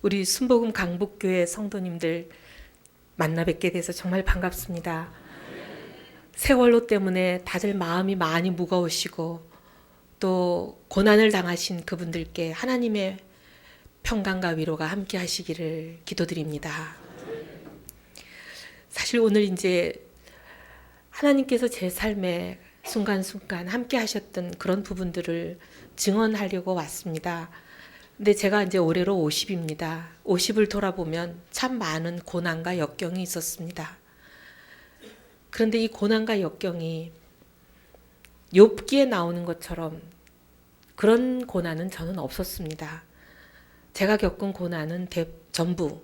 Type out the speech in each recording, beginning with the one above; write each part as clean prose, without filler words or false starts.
우리 순복음 강북교회 성도님들 만나 뵙게 돼서 정말 반갑습니다. 세월호 때문에 다들 마음이 많이 무거우시고 또 고난을 당하신 그분들께 하나님의 평강과 위로가 함께 하시기를 기도드립니다. 사실 오늘 이제 하나님께서 제 삶에 순간순간 함께 하셨던 그런 부분들을 증언하려고 왔습니다. 근데 제가 이제 올해로 50입니다. 50을 돌아보면 참 많은 고난과 역경이 있었습니다. 그런데 이 고난과 역경이 욥기에 나오는 것처럼 그런 고난은 저는 없었습니다. 제가 겪은 고난은 전부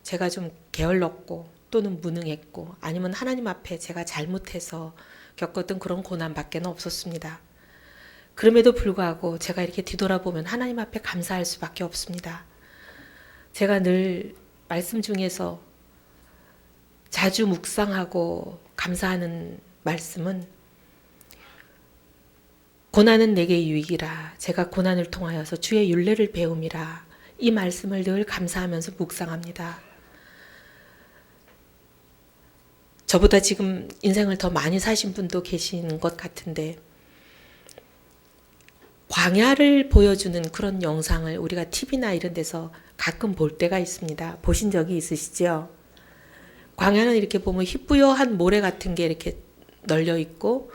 제가 좀 게을렀고 또는 무능했고 아니면 하나님 앞에 제가 잘못해서 겪었던 그런 고난밖에 없었습니다. 그럼에도 불구하고 제가 이렇게 뒤돌아보면 하나님 앞에 감사할 수밖에 없습니다. 제가 늘 말씀 중에서 자주 묵상하고 감사하는 말씀은 고난은 내게 유익이라 제가 고난을 통하여서 주의 율례를 배움이라 이 말씀을 늘 감사하면서 묵상합니다. 저보다 지금 인생을 더 많이 사신 분도 계신 것 같은데 광야를 보여주는 그런 영상을 우리가 TV나 이런 데서 가끔 볼 때가 있습니다. 보신 적이 있으시죠? 광야는 이렇게 보면 희뿌연한 모래 같은 게 이렇게 널려 있고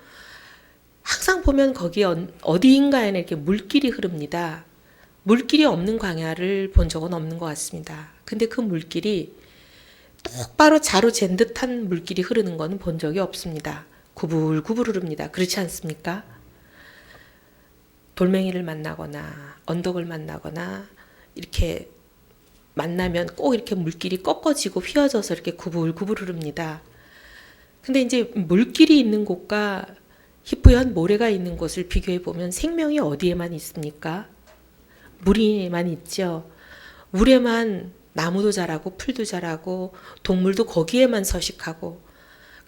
항상 보면 거기 어디인가에는 이렇게 물길이 흐릅니다. 물길이 없는 광야를 본 적은 없는 것 같습니다. 근데 그 물길이 똑바로 자로 잰 듯한 물길이 흐르는 것은 본 적이 없습니다. 구불구불 흐릅니다. 그렇지 않습니까? 돌멩이를 만나거나 언덕을 만나거나 이렇게 만나면 꼭 이렇게 물길이 꺾어지고 휘어져서 이렇게 구불구불 흐릅니다. 근데 이제 물길이 있는 곳과 희뿌연 모래가 있는 곳을 비교해 보면 생명이 어디에만 있습니까? 물에만 있죠. 물에만 나무도 자라고 풀도 자라고 동물도 거기에만 서식하고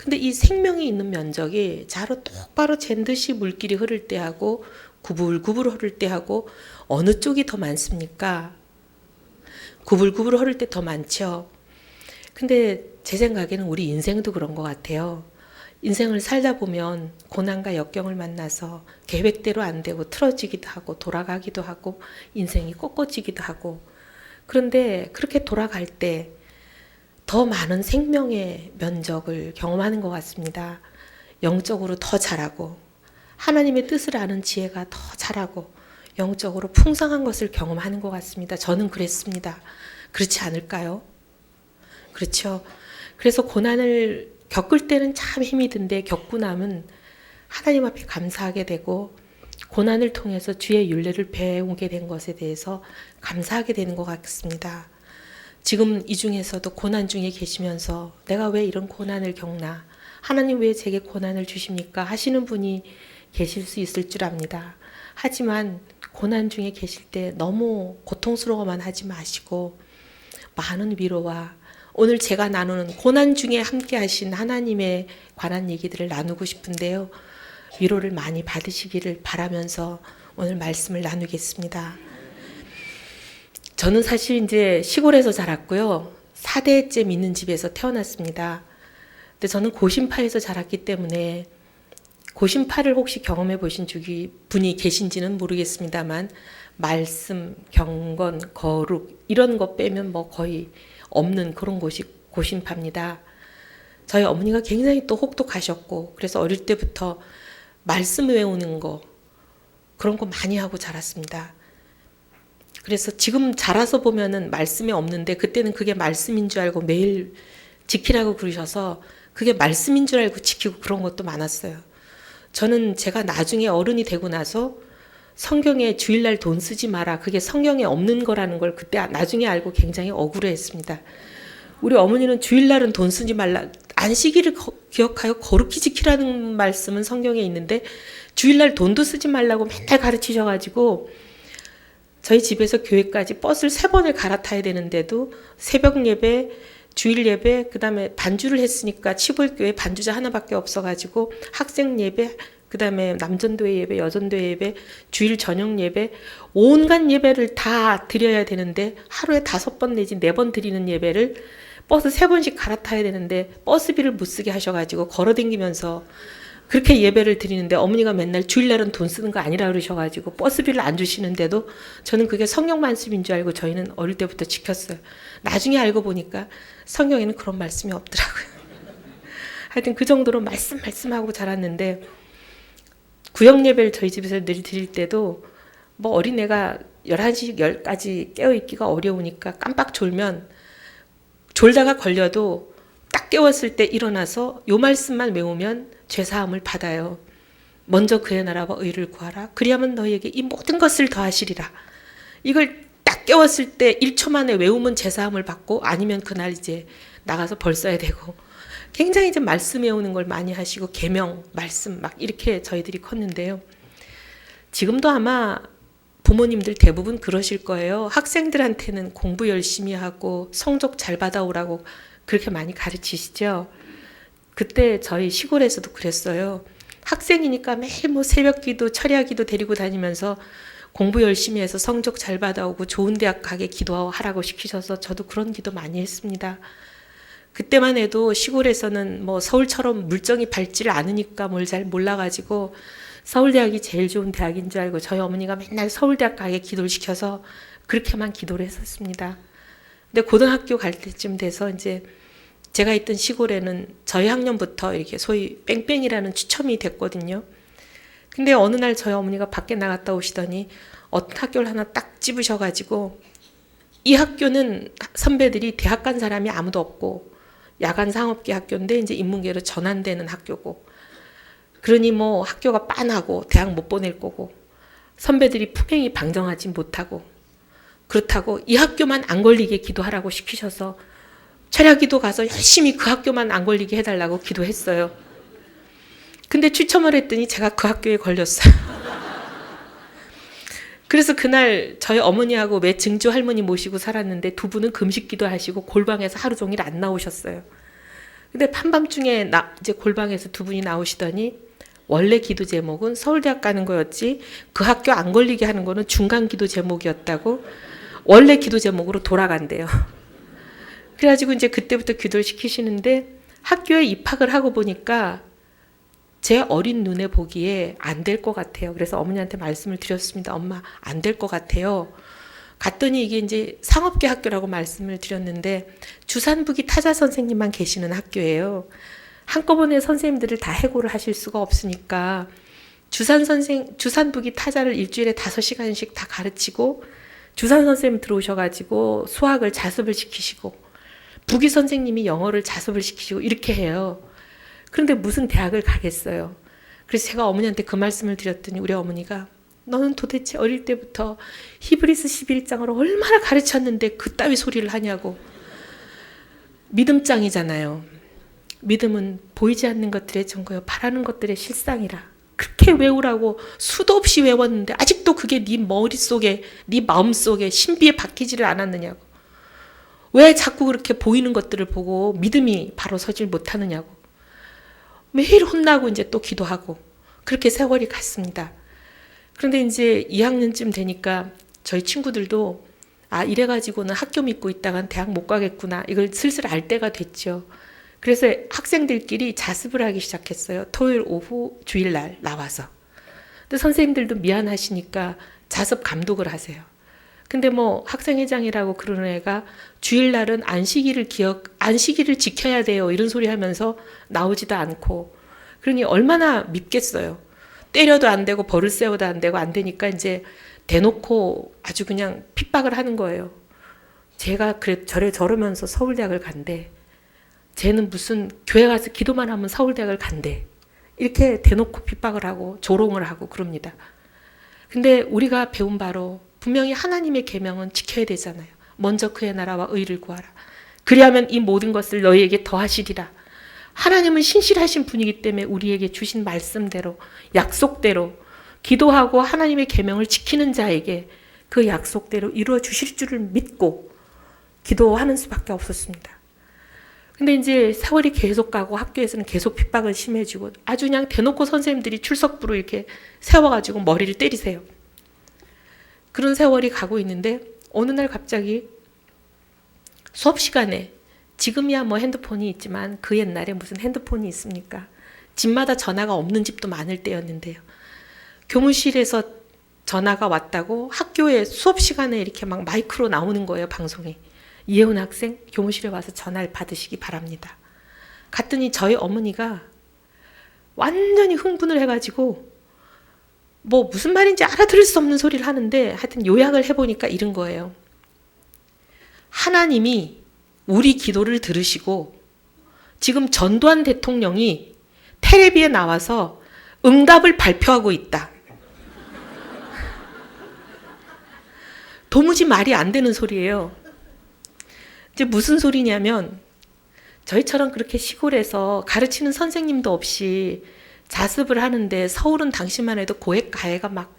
근데 이 생명이 있는 면적이 자로 똑바로 잰 듯이 물길이 흐를 때하고 구불구불 흐를 때하고 어느 쪽이 더 많습니까? 구불구불 흐를 때 더 많죠. 근데 제 생각에는 우리 인생도 그런 것 같아요. 인생을 살다 보면 고난과 역경을 만나서 계획대로 안 되고 틀어지기도 하고 돌아가기도 하고 인생이 꺾어지기도 하고 그런데 그렇게 돌아갈 때 더 많은 생명의 면적을 경험하는 것 같습니다. 영적으로 더 자라고 하나님의 뜻을 아는 지혜가 더 자라고 영적으로 풍성한 것을 경험하는 것 같습니다. 저는 그랬습니다. 그렇지 않을까요? 그렇죠. 그래서 고난을 겪을 때는 참 힘이 든데 겪고 나면 하나님 앞에 감사하게 되고 고난을 통해서 주의 율례를 배우게 된 것에 대해서 감사하게 되는 것 같습니다. 지금 이 중에서도 고난 중에 계시면서 내가 왜 이런 고난을 겪나? 하나님 왜 제게 고난을 주십니까? 하시는 분이 계실 수 있을 줄 압니다. 하지만 고난 중에 계실 때 너무 고통스러워만 하지 마시고 많은 위로와 오늘 제가 나누는 고난 중에 함께 하신 하나님에 관한 얘기들을 나누고 싶은데요. 위로를 많이 받으시기를 바라면서 오늘 말씀을 나누겠습니다. 저는 사실 이제 시골에서 자랐고요. 4대째 믿는 집에서 태어났습니다. 근데 저는 고신파에서 자랐기 때문에 고신파를 혹시 경험해 보신 분이 계신지는 모르겠습니다만 말씀, 경건, 거룩 이런 거 빼면 뭐 거의 없는 그런 곳이 고신파입니다. 저희 어머니가 굉장히 또 혹독하셨고 그래서 어릴 때부터 말씀 외우는 거 그런 거 많이 하고 자랐습니다. 그래서 지금 자라서 보면은 말씀이 없는데 그때는 그게 말씀인 줄 알고 매일 지키라고 그러셔서 그게 말씀인 줄 알고 지키고 그런 것도 많았어요. 저는 제가 나중에 어른이 되고 나서 성경에 주일날 돈 쓰지 마라 그게 성경에 없는 거라는 걸 그때 나중에 알고 굉장히 억울해했습니다. 우리 어머니는 주일날은 돈 쓰지 말라 안식일을 기억하여 거룩히 지키라는 말씀은 성경에 있는데 주일날 돈도 쓰지 말라고 맨날 가르치셔가지고 저희 집에서 교회까지 버스를 3번을 갈아타야 되는데도 새벽 예배, 주일 예배, 그 다음에 반주를 했으니까 치볼교회 반주자 하나밖에 없어가지고 학생 예배, 그 다음에 남전도회 예배, 여전도회 예배, 주일 저녁 예배, 온갖 예배를 다 드려야 되는데 하루에 5번 내지 4번 드리는 예배를 버스 3번씩 갈아타야 되는데 버스비를 못 쓰게 하셔가지고 걸어다니면서 그렇게 예배를 드리는데 어머니가 맨날 주일날은 돈 쓰는 거 아니라 그러셔가지고 버스비를 안 주시는데도 저는 그게 성경 말씀인 줄 알고 저희는 어릴 때부터 지켰어요. 나중에 알고 보니까 성경에는 그런 말씀이 없더라고요. 하여튼 그 정도로 말씀하고 자랐는데 구역 예배를 저희 집에서 늘 드릴 때도 뭐 어린애가 11시 10까지 깨어있기가 어려우니까 깜빡 졸면 졸다가 걸려도 딱 깨웠을 때 일어나서 요 말씀만 외우면 죄사함을 받아요. 먼저 그의 나라와 의를 구하라. 그리하면 너희에게 이 모든 것을 더하시리라. 이걸 딱 깨웠을 때 1초 만에 외우면 죄사함을 받고 아니면 그날 이제 나가서 벌 써야 되고 굉장히 이제 말씀 외우는 걸 많이 하시고 계명, 말씀 막 이렇게 저희들이 컸는데요. 지금도 아마 부모님들 대부분 그러실 거예요. 학생들한테는 공부 열심히 하고 성적 잘 받아오라고 그렇게 많이 가르치시죠. 그때 저희 시골에서도 그랬어요. 학생이니까 매일 뭐 새벽기도 철야기도 데리고 다니면서 공부 열심히 해서 성적 잘 받아오고 좋은 대학 가게 기도하라고 시키셔서 저도 그런 기도 많이 했습니다. 그때만 해도 시골에서는 뭐 서울처럼 물정이 밝지를 않으니까 뭘 잘 몰라가지고 서울대학이 제일 좋은 대학인 줄 알고 저희 어머니가 맨날 서울대학 가게 기도를 시켜서 그렇게만 기도를 했었습니다. 근데 고등학교 갈 때쯤 돼서 이제 제가 있던 시골에는 저희 학년부터 이렇게 소위 뺑뺑이라는 추첨이 됐거든요. 근데 어느 날 저희 어머니가 밖에 나갔다 오시더니 어떤 학교를 하나 딱 집으셔가지고 이 학교는 선배들이 대학 간 사람이 아무도 없고 야간 상업계 학교인데 이제 인문계로 전환되는 학교고 그러니 뭐 학교가 빤하고 대학 못 보낼 거고 선배들이 품행이 방정하지 못하고 그렇다고 이 학교만 안 걸리게 기도하라고 시키셔서 철야기도 가서 열심히 그 학교만 안 걸리게 해달라고 기도했어요. 근데 추첨을 했더니 제가 그 학교에 걸렸어요. 그래서 그날 저희 어머니하고 매 증조 할머니 모시고 살았는데 두 분은 금식기도 하시고 골방에서 하루 종일 안 나오셨어요. 근데 한밤중에 이제 골방에서 두 분이 나오시더니 원래 기도 제목은 서울대학 가는 거였지 그 학교 안 걸리게 하는 거는 중간 기도 제목이었다고 원래 기도 제목으로 돌아간대요. 그래가지고 이제 그때부터 기도를 시키시는데 학교에 입학을 하고 보니까 제 어린 눈에 보기에 안 될 것 같아요. 그래서 어머니한테 말씀을 드렸습니다. 엄마, 안 될 것 같아요. 갔더니 이게 이제 상업계 학교라고 말씀을 드렸는데 주산부기 타자 선생님만 계시는 학교예요. 한꺼번에 선생님들을 다 해고를 하실 수가 없으니까 주산부기 타자를 일주일에 5시간씩 다 가르치고 주산 선생님 들어오셔가지고 수학을 자습을 시키시고 부기 선생님이 영어를 자습을 시키시고 이렇게 해요. 그런데 무슨 대학을 가겠어요. 그래서 제가 어머니한테 그 말씀을 드렸더니 우리 어머니가 너는 도대체 어릴 때부터 히브리서 11장을 얼마나 가르쳤는데 그따위 소리를 하냐고. 믿음장이잖아요. 믿음은 보이지 않는 것들의 증거요 바라는 것들의 실상이라. 그렇게 외우라고 수도 없이 외웠는데 아직도 그게 네 머릿속에 네 마음속에 신비에 박히지를 않았느냐고. 왜 자꾸 그렇게 보이는 것들을 보고 믿음이 바로 서질 못하느냐고. 매일 혼나고 이제 또 기도하고 그렇게 세월이 갔습니다. 그런데 이제 2학년쯤 되니까 저희 친구들도 아 이래가지고는 학교 믿고 있다간 대학 못 가겠구나 이걸 슬슬 알 때가 됐죠. 그래서 학생들끼리 자습을 하기 시작했어요. 토요일 오후 주일날 나와서. 근데 선생님들도 미안하시니까 자습 감독을 하세요. 근데 뭐 학생회장이라고 그러는 애가 주일날은 안식일을 지켜야 돼요. 이런 소리 하면서 나오지도 않고. 그러니 얼마나 밉겠어요. 때려도 안 되고 벌을 세워도 안 되고 안 되니까 이제 대놓고 아주 그냥 핍박을 하는 거예요. 제가 저러면서 서울대학을 간대. 쟤는 무슨 교회 가서 기도만 하면 서울대학을 간대. 이렇게 대놓고 핍박을 하고 조롱을 하고 그럽니다. 근데 우리가 배운 바로 분명히 하나님의 계명은 지켜야 되잖아요. 먼저 그의 나라와 의를 구하라. 그리하면 이 모든 것을 너희에게 더하시리라. 하나님은 신실하신 분이기 때문에 우리에게 주신 말씀대로 약속대로 기도하고 하나님의 계명을 지키는 자에게 그 약속대로 이루어 주실 줄을 믿고 기도하는 수밖에 없었습니다. 근데 이제 세월이 계속 가고 학교에서는 계속 핍박은 심해지고 아주 그냥 대놓고 선생님들이 출석부로 이렇게 세워가지고 머리를 때리세요. 그런 세월이 가고 있는데 어느 날 갑자기 수업 시간에, 지금이야 뭐 핸드폰이 있지만 그 옛날에 무슨 핸드폰이 있습니까? 집마다 전화가 없는 집도 많을 때였는데요. 교무실에서 전화가 왔다고 학교에 수업 시간에 이렇게 막 마이크로 나오는 거예요, 방송에. 이혜훈 학생 교무실에 와서 전화를 받으시기 바랍니다. 갔더니 저희 어머니가 완전히 흥분을 해가지고 뭐 무슨 말인지 알아들을 수 없는 소리를 하는데 하여튼 요약을 해보니까 이런 거예요. 하나님이 우리 기도를 들으시고 지금 전두환 대통령이 텔레비에 나와서 응답을 발표하고 있다. 도무지 말이 안 되는 소리예요. 이제 무슨 소리냐면 저희처럼 그렇게 시골에서 가르치는 선생님도 없이 자습을 하는데 서울은 당시만 해도 고액 가해가 막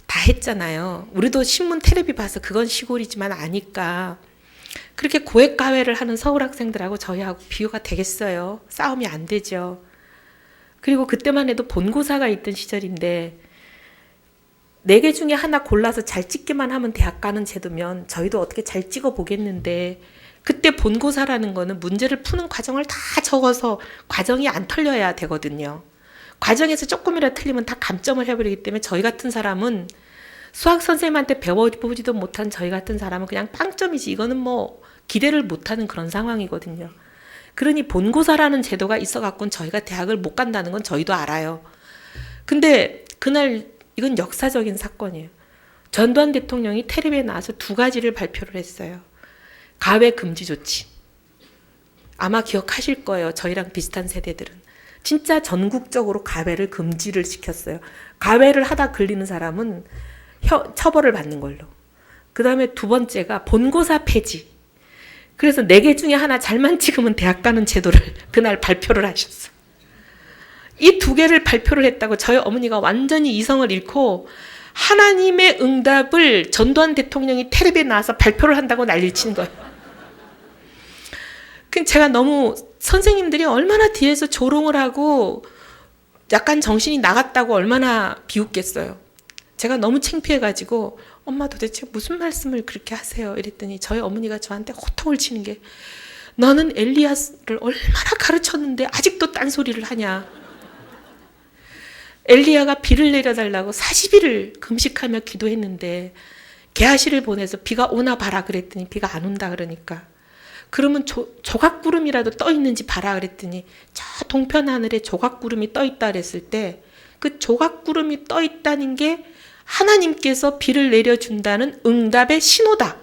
다 했잖아요. 우리도 신문 텔레비 봐서 그건 시골이지만 아니까 그렇게 고액 가해를 하는 서울 학생들하고 저희하고 비교가 되겠어요. 싸움이 안 되죠. 그리고 그때만 해도 본고사가 있던 시절인데 4개 중에 하나 골라서 잘 찍기만 하면 대학 가는 제도면 저희도 어떻게 잘 찍어 보겠는데 그때 본고사라는 거는 문제를 푸는 과정을 다 적어서 과정이 안 털려야 되거든요. 과정에서 조금이라도 틀리면 다 감점을 해버리기 때문에 저희 같은 사람은 수학 선생님한테 배워보지도 못한 저희 같은 사람은 그냥 빵점이지 이거는 뭐 기대를 못하는 그런 상황이거든요. 그러니 본고사라는 제도가 있어갖고는 저희가 대학을 못 간다는 건 저희도 알아요. 근데 그날 이건 역사적인 사건이에요. 전두환 대통령이 텔레비에 나와서 2가지를 발표를 했어요. 가외 금지 조치. 아마 기억하실 거예요. 저희랑 비슷한 세대들은. 진짜 전국적으로 가외를 금지를 시켰어요. 가외를 하다 걸리는 사람은 처벌을 받는 걸로. 그 다음에 2번째가 본고사 폐지. 그래서 4개 중에 하나 잘만 찍으면 대학 가는 제도를 그날 발표를 하셨어요. 이 2개를 발표를 했다고 저희 어머니가 완전히 이성을 잃고 하나님의 응답을 전두환 대통령이 텔레비에 나와서 발표를 한다고 난리를 친 거예요. 제가 너무 선생님들이 얼마나 뒤에서 조롱을 하고 약간 정신이 나갔다고 얼마나 비웃겠어요. 제가 너무 창피해가지고 엄마 도대체 무슨 말씀을 그렇게 하세요? 이랬더니 저희 어머니가 저한테 호통을 치는 게 너는 엘리야를 얼마나 가르쳤는데 아직도 딴소리를 하냐. 엘리야가 비를 내려달라고 40일을 금식하며 기도했는데 게하시를 보내서 비가 오나 봐라 그랬더니 비가 안 온다 그러니까 그러면 조각구름이라도 떠 있는지 봐라 그랬더니 저 동편 하늘에 조각구름이 떠 있다 그랬을 때 그 조각구름이 떠 있다는 게 하나님께서 비를 내려준다는 응답의 신호다.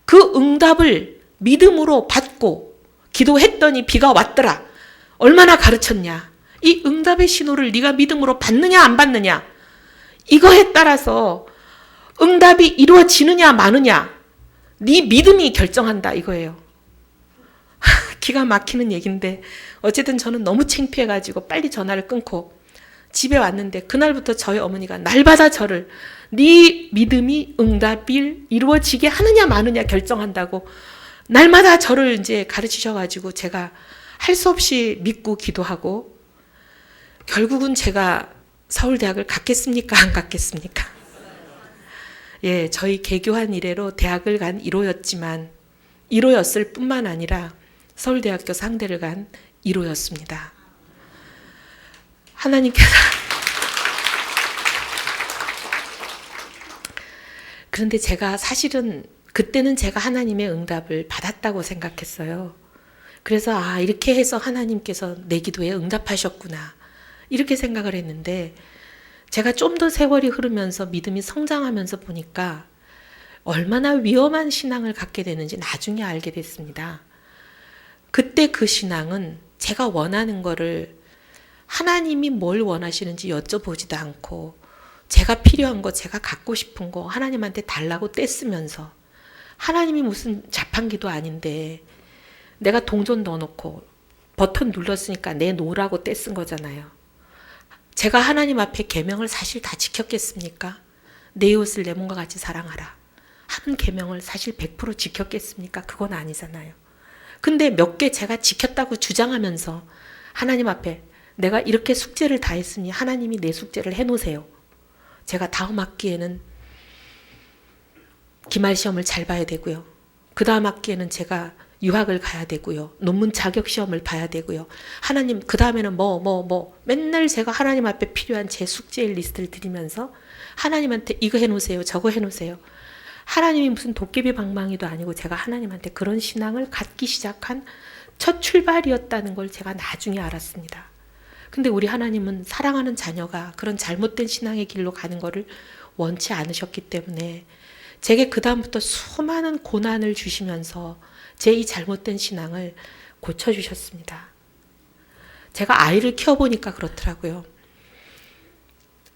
그 응답을 믿음으로 받고 기도했더니 비가 왔더라. 얼마나 가르쳤냐. 이 응답의 신호를 네가 믿음으로 받느냐 안 받느냐. 이거에 따라서 응답이 이루어지느냐 마느냐. 네 믿음이 결정한다 이거예요. 기가 막히는 얘기인데 어쨌든 저는 너무 창피해가지고 빨리 전화를 끊고 집에 왔는데 그날부터 저희 어머니가 날마다 저를 네 믿음이 응답이 이루어지게 하느냐 마느냐 결정한다고 날마다 저를 이제 가르치셔가지고 제가 할 수 없이 믿고 기도하고 결국은 제가 서울대학을 갔겠습니까? 안 갔겠습니까? 예, 저희 개교한 이래로 대학을 간 1호였지만 1호였을 뿐만 아니라 서울대학교 상대를 간 1호였습니다. 하나님께서 그런데 제가 사실은 그때는 제가 하나님의 응답을 받았다고 생각했어요. 그래서 이렇게 해서 하나님께서 내 기도에 응답하셨구나 이렇게 생각을 했는데 제가 좀 더 세월이 흐르면서 믿음이 성장하면서 보니까 얼마나 위험한 신앙을 갖게 되는지 나중에 알게 됐습니다. 그때 그 신앙은 제가 원하는 거를 하나님이 뭘 원하시는지 여쭤보지도 않고 제가 필요한 거, 제가 갖고 싶은 거 하나님한테 달라고 떼쓰면서 하나님이 무슨 자판기도 아닌데 내가 동전 넣어놓고 버튼 눌렀으니까 내놓으라고 떼쓴 거잖아요. 제가 하나님 앞에 계명을 사실 다 지켰겠습니까? 내 이웃을 내 몸과 같이 사랑하라 하는 계명을 사실 100% 지켰겠습니까? 그건 아니잖아요. 근데 몇 개 제가 지켰다고 주장하면서 하나님 앞에 내가 이렇게 숙제를 다 했으니 하나님이 내 숙제를 해놓으세요. 제가 다음 학기에는 기말 시험을 잘 봐야 되고요. 그 다음 학기에는 제가 유학을 가야 되고요. 논문 자격 시험을 봐야 되고요. 하나님 그 다음에는 맨날 제가 하나님 앞에 필요한 제 숙제의 리스트를 드리면서 하나님한테 이거 해놓으세요. 저거 해놓으세요. 하나님이 무슨 도깨비 방망이도 아니고 제가 하나님한테 그런 신앙을 갖기 시작한 첫 출발이었다는 걸 제가 나중에 알았습니다. 근데 우리 하나님은 사랑하는 자녀가 그런 잘못된 신앙의 길로 가는 것을 원치 않으셨기 때문에 제게 그 다음부터 수많은 고난을 주시면서 제 이 잘못된 신앙을 고쳐주셨습니다. 제가 아이를 키워보니까 그렇더라고요.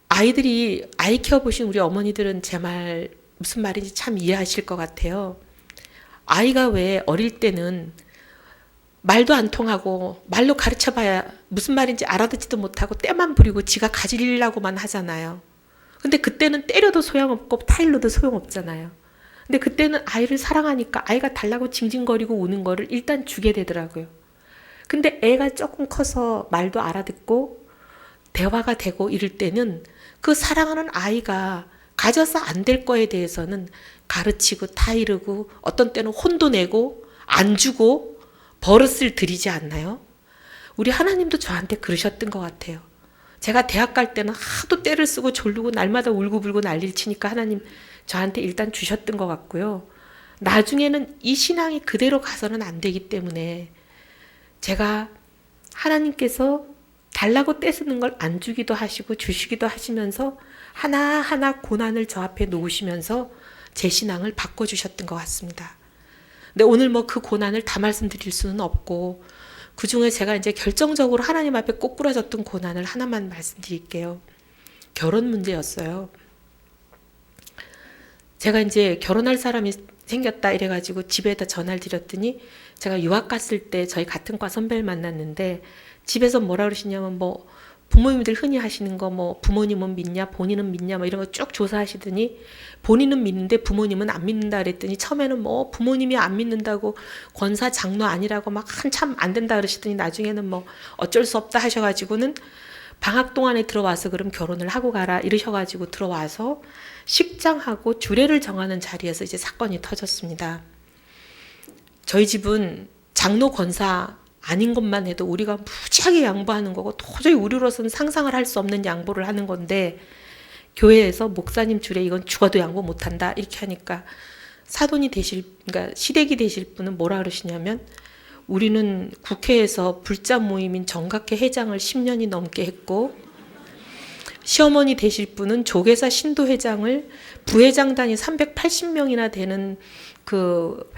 아이 키워보신 우리 어머니들은 제 말 무슨 말인지 참 이해하실 것 같아요. 아이가 왜 어릴 때는 말도 안 통하고 말로 가르쳐봐야 무슨 말인지 알아듣지도 못하고 떼만 부리고 지가 가지려고만 하잖아요. 근데 그때는 때려도 소용없고 타일러도 소용없잖아요. 근데 그때는 아이를 사랑하니까 아이가 달라고 징징거리고 우는 거를 일단 주게 되더라고요. 근데 애가 조금 커서 말도 알아듣고 대화가 되고 이럴 때는 그 사랑하는 아이가 가져서 안 될 거에 대해서는 가르치고 타이르고 어떤 때는 혼도 내고 안 주고 버릇을 들이지 않나요? 우리 하나님도 저한테 그러셨던 것 같아요. 제가 대학 갈 때는 하도 때를 쓰고 졸르고 날마다 울고불고 난리를 치니까 하나님 저한테 일단 주셨던 것 같고요. 나중에는 이 신앙이 그대로 가서는 안 되기 때문에 제가 하나님께서 달라고 떼쓰는 걸 안 주기도 하시고 주시기도 하시면서 하나하나 고난을 저 앞에 놓으시면서 제 신앙을 바꿔주셨던 것 같습니다. 근데 오늘 그 고난을 다 말씀드릴 수는 없고 그 중에 제가 이제 결정적으로 하나님 앞에 꼬꾸라졌던 고난을 하나만 말씀드릴게요. 결혼 문제였어요. 제가 이제 결혼할 사람이 생겼다 이래가지고 집에다 전화를 드렸더니 제가 유학 갔을 때 저희 같은 과 선배를 만났는데 집에서 뭐라 그러시냐면 부모님들 흔히 하시는 거 부모님은 믿냐 본인은 믿냐 이런 거 쭉 조사하시더니 본인은 믿는데 부모님은 안 믿는다 그랬더니 처음에는 부모님이 안 믿는다고 권사 장로 아니라고 막 한참 안 된다 그러시더니 나중에는 어쩔 수 없다 하셔가지고는 방학 동안에 들어와서 그럼 결혼을 하고 가라 이러셔가지고 들어와서 식장하고 주례를 정하는 자리에서 이제 사건이 터졌습니다. 저희 집은 장로 권사 아닌 것만 해도 우리가 무지하게 양보하는 거고 도저히 우리로서는 상상을 할 수 없는 양보를 하는 건데 교회에서 목사님 주례 이건 죽어도 양보 못한다 이렇게 하니까 그러니까 시댁이 되실 분은 뭐라 그러시냐면 우리는 국회에서 불자 모임인 정각회 회장을 10년이 넘게 했고 시어머니 되실 분은 조계사 신도회장을 부회장단이 380명이나 되는 그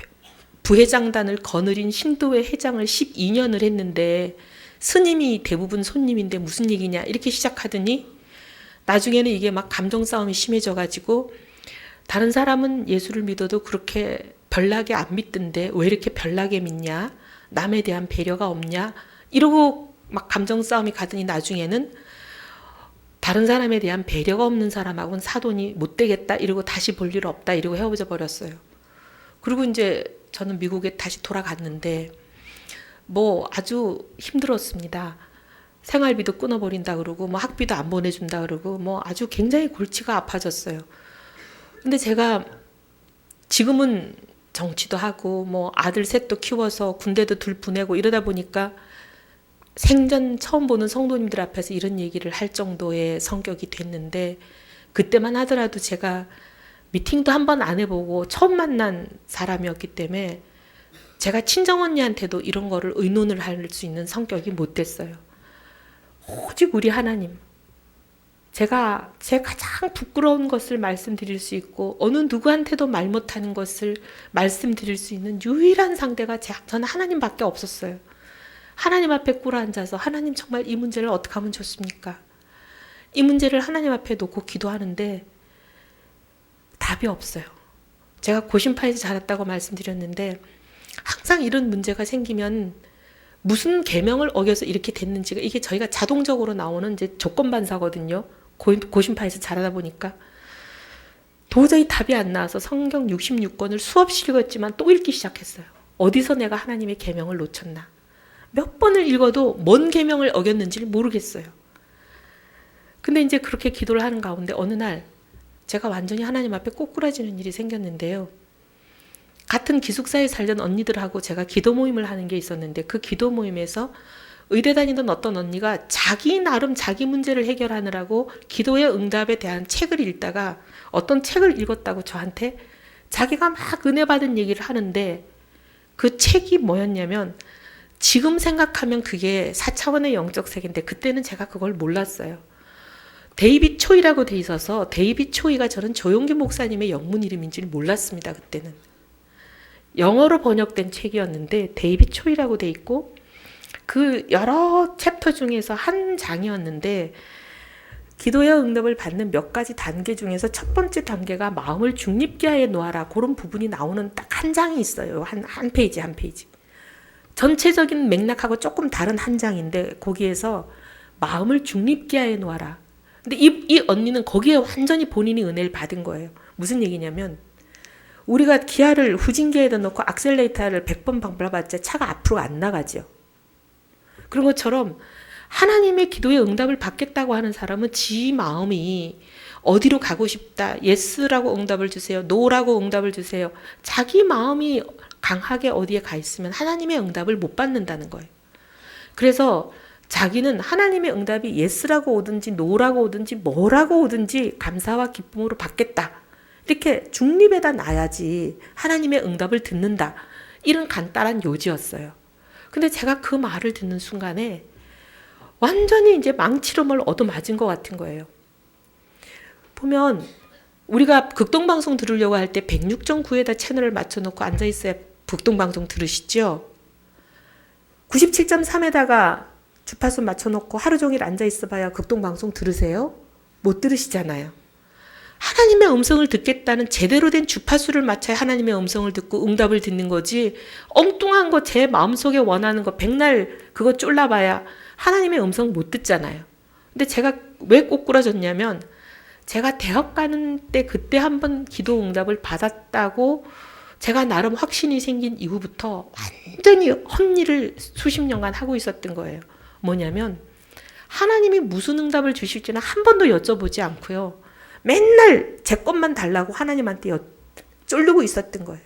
부회장단을 거느린 신도회 회장을 12년을 했는데 스님이 대부분 손님인데 무슨 얘기냐 이렇게 시작하더니 나중에는 이게 막 감정 싸움이 심해져가지고 다른 사람은 예수를 믿어도 그렇게 별나게 안 믿던데 왜 이렇게 별나게 믿냐 남에 대한 배려가 없냐 이러고 막 감정 싸움이 가더니 나중에는 다른 사람에 대한 배려가 없는 사람하고는 사돈이 못 되겠다 이러고 다시 볼 일 없다 이러고 헤어져 버렸어요. 그리고 이제 저는 미국에 다시 돌아갔는데 아주 힘들었습니다. 생활비도 끊어버린다 그러고 학비도 안 보내준다 그러고 아주 굉장히 골치가 아파졌어요. 근데 제가 지금은 정치도 하고 아들 셋도 키워서 군대도 둘 보내고 이러다 보니까 생전 처음 보는 성도님들 앞에서 이런 얘기를 할 정도의 성격이 됐는데 그때만 하더라도 제가 미팅도 한 번 안 해보고 처음 만난 사람이었기 때문에 제가 친정언니한테도 이런 거를 의논을 할 수 있는 성격이 못 됐어요. 오직 우리 하나님, 제가 제 가장 부끄러운 것을 말씀드릴 수 있고 어느 누구한테도 말 못하는 것을 말씀드릴 수 있는 유일한 상대가 저는 하나님밖에 없었어요. 하나님 앞에 꿇어 앉아서 하나님 정말 이 문제를 어떻게 하면 좋습니까? 이 문제를 하나님 앞에 놓고 기도하는데 답이 없어요. 제가 고심파에서 자랐다고 말씀드렸는데 항상 이런 문제가 생기면 무슨 계명을 어겨서 이렇게 됐는지가 이게 저희가 자동적으로 나오는 이제 조건반사거든요. 고심파에서 자라다 보니까 도저히 답이 안 나와서 성경 66권을 수없이 읽었지만 또 읽기 시작했어요. 어디서 내가 하나님의 계명을 놓쳤나? 몇 번을 읽어도 뭔 계명을 어겼는지를 모르겠어요. 근데 이제 그렇게 기도를 하는 가운데 어느 날 제가 완전히 하나님 앞에 꼬꾸라지는 일이 생겼는데요. 같은 기숙사에 살던 언니들하고 제가 기도 모임을 하는 게 있었는데 그 기도 모임에서 의대 다니던 어떤 언니가 자기 나름 자기 문제를 해결하느라고 기도의 응답에 대한 책을 읽다가 어떤 책을 읽었다고 저한테 자기가 막 은혜 받은 얘기를 하는데 그 책이 뭐였냐면 지금 생각하면 그게 4차원의 영적 세계인데 그때는 제가 그걸 몰랐어요. 데이빗 초이라고 돼 있어서 데이빗 초이가 저는 조용기 목사님의 영문 이름인지는 몰랐습니다. 그때는. 영어로 번역된 책이었는데 데이빗 초이라고 돼 있고 그 여러 챕터 중에서 한 장이었는데 기도의 응답을 받는 몇 가지 단계 중에서 첫 번째 단계가 마음을 중립기하에 놓아라 그런 부분이 나오는 딱 한 장이 있어요. 한 페이지 한 페이지. 전체적인 맥락하고 조금 다른 한 장인데 거기에서 마음을 중립기하에 놓아라. 근데 이 언니는 거기에 완전히 본인이 은혜를 받은 거예요. 무슨 얘기냐면 우리가 기아를 후진기에다 놓고 악셀레이터를 100번 밟아봤자 차가 앞으로 안 나가죠. 그런 것처럼 하나님의 기도에 응답을 받겠다고 하는 사람은 지 마음이 어디로 가고 싶다. 예스라고 응답을 주세요. 노라고 응답을 주세요. 자기 마음이 강하게 어디에 가 있으면 하나님의 응답을 못 받는다는 거예요. 그래서 자기는 하나님의 응답이 예스라고 오든지 노라고 오든지 뭐라고 오든지 감사와 기쁨으로 받겠다. 이렇게 중립에다 놔야지 하나님의 응답을 듣는다. 이런 간단한 요지였어요. 근데 제가 그 말을 듣는 순간에 완전히 이제 망치로 뭘 얻어맞은 것 같은 거예요. 보면 우리가 극동방송 들으려고 할 때 106.9에다 채널을 맞춰놓고 앉아있어야 극동방송 들으시죠? 97.3에다가 주파수 맞춰놓고 하루 종일 앉아있어 봐야 극동방송 들으세요? 못 들으시잖아요. 하나님의 음성을 듣겠다는 제대로 된 주파수를 맞춰야 하나님의 음성을 듣고 응답을 듣는 거지 엉뚱한 거 제 마음속에 원하는 거 백날 그거 쫄라봐야 하나님의 음성 못 듣잖아요. 근데 제가 왜 꼬꾸라졌냐면 제가 대학 가는 때 그때 한번 기도 응답을 받았다고 제가 나름 확신이 생긴 이후부터 완전히 헛일을 수십 년간 하고 있었던 거예요. 뭐냐면 하나님이 무슨 응답을 주실지는 한 번도 여쭤보지 않고요. 맨날 제 것만 달라고 하나님한테 쫄르고 있었던 거예요.